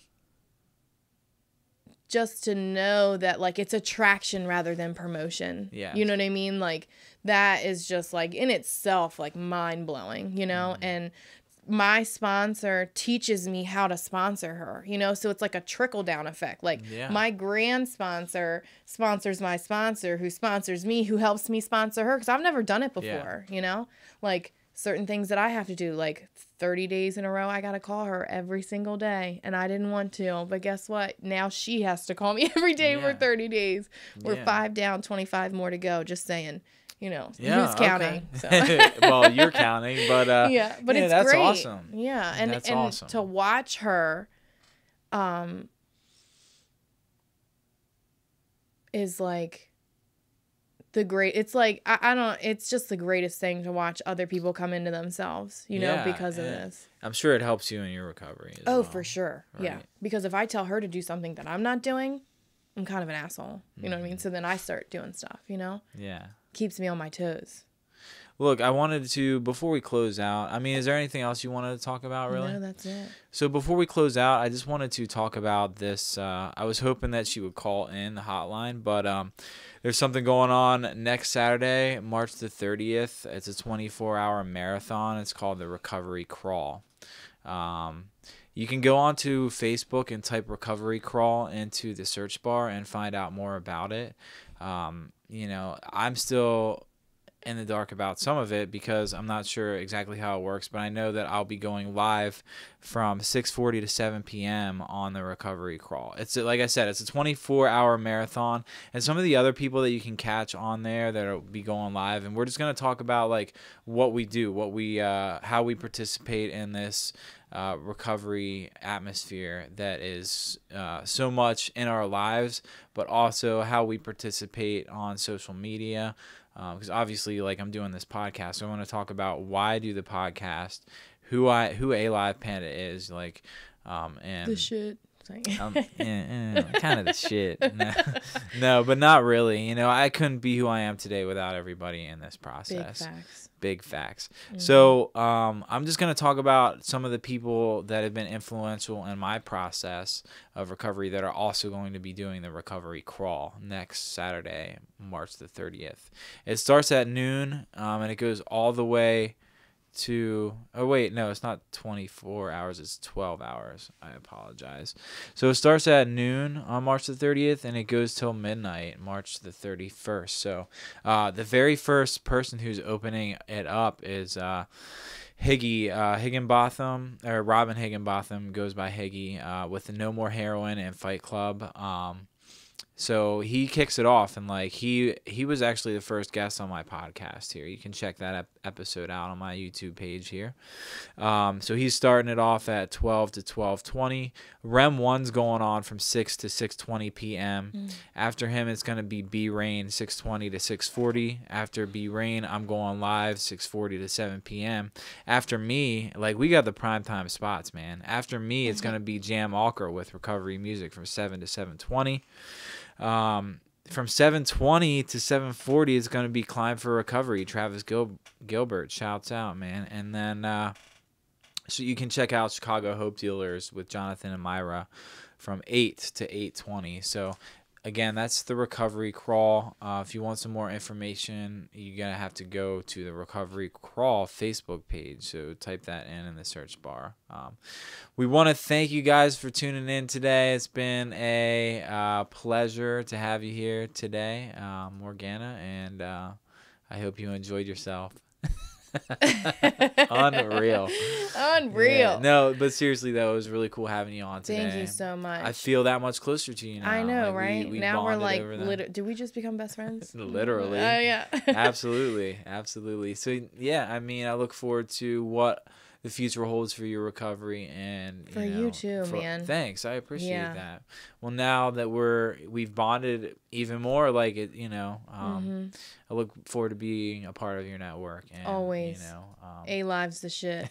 just to know that, like, it's attraction rather than promotion. Yeah. You know what I mean? Like, that is just, like, in itself, like, mind-blowing, you know? And my sponsor teaches me how to sponsor her, you know? So it's like a trickle-down effect. Like, my grand sponsor sponsors my sponsor, who sponsors me, who helps me sponsor her, because I've never done it before, you know? Like, certain things that I have to do, like 30 days in a row, I got to call her every single day. And I didn't want to, but guess what? Now she has to call me every day for 30 days. We're 5 down, 25 more to go. Just saying, you know, who's counting? Okay. So. Well, you're counting, but but it's that's great. Awesome. Yeah. And, that's and awesome. To watch her is like, it's like, I don't, it's just the greatest thing to watch other people come into themselves, you know, because of this. I'm sure it helps you in your recovery as well. For sure. Right. Yeah. Because if I tell her to do something that I'm not doing, I'm kind of an asshole. You know what I mean? So then I start doing stuff, you know? Yeah. Keeps me on my toes. Look, I wanted to, before we close out, I mean, is there anything else you wanted to talk about, really? No, that's it. So before we close out, I just wanted to talk about this. I was hoping that she would call in the hotline, but there's something going on next Saturday, March the 30th. It's a 24-hour marathon. It's called the Recovery Crawl. You can go onto Facebook and type Recovery Crawl into the search bar and find out more about it. You know, I'm still in the dark about some of it because I'm not sure exactly how it works, but I know that I'll be going live from 6:40 to 7 p.m. on the Recovery Crawl. It's, like I said, it's a 24-hour marathon, and some of the other people that you can catch on there that'll be going live, and we're just going to talk about like what we do, what we how we participate in this recovery atmosphere that is so much in our lives, but also how we participate on social media. Because obviously, like, I'm doing this podcast, so I want to talk about why I do the podcast, who A.live Panda is, like, and the shit. kind of the shit. No, but not really. You know, I couldn't be who I am today without everybody in this process. Big facts. Mm-hmm. So I'm just going to talk about some of the people that have been influential in my process of recovery that are also going to be doing the Recovery Crawl next Saturday, March the 30th. It starts at noon, and it goes all the way to, oh wait, no, it's not 24 hours, it's 12 hours. I apologize. So it starts at noon on March the 30th and it goes till midnight, March the 31st. So the very first person who's opening it up is Higginbotham, or Robin Higginbotham, goes by Higgy, with the No More Heroin and Fight Club So he kicks it off, and like he was actually the first guest on my podcast here. You can check that episode out on my YouTube page here. So he's starting it off at 12 to 12:20. Rem 1's going on from 6 to 6:20 p.m. After him, it's going to be B Rain 6:20 to 6:40. After B Rain, I'm going live 6:40 to 7 p.m. After me, like we got the primetime spots, man. After me, it's going to be Jam Alker with recovery music from 7 to 7:20. From 7:20 to 7:40 is going to be Climb for Recovery. Travis Gilbert, shouts out, man. And then so you can check out Chicago Hope Dealers with Jonathan and Myra from 8 to 8:20. So again, that's the Recovery Crawl. If you want some more information, you're going to have to go to the Recovery Crawl Facebook page. So type that in the search bar. We want to thank you guys for tuning in today. It's been a pleasure to have you here today, Morgana, and I hope you enjoyed yourself. Unreal. Yeah. No, but seriously though, it was really cool having you on today. Thank you so much. I feel that much closer to you now. I know, like, right? we now we're like, did we just become best friends? Literally. Oh yeah. Absolutely. So yeah, I mean, I look forward to what the future holds for your recovery, and for you too, man. Thanks, I appreciate that. Well, now that we've bonded even more, like it, I look forward to being a part of your network. And, always, A.live's the shit.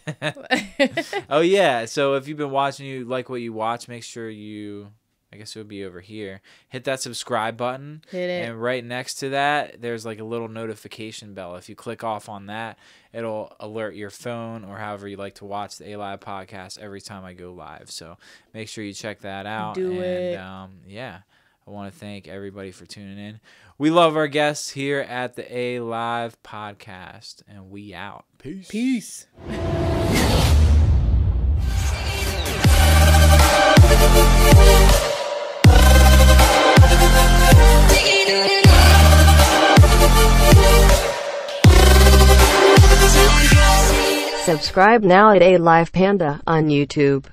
Oh yeah, so if you've been watching, you like what you watch, make sure you. I guess it would be over here. Hit that subscribe button. Hit it. And right next to that, there's like a little notification bell. If you click off on that, it'll alert your phone or however you like to watch the A.live podcast every time I go live. So make sure you check that out. Do it. Yeah, I want to thank everybody for tuning in. We love our guests here at the A.live podcast, and we out. Peace. Subscribe now at A.live Panda on YouTube.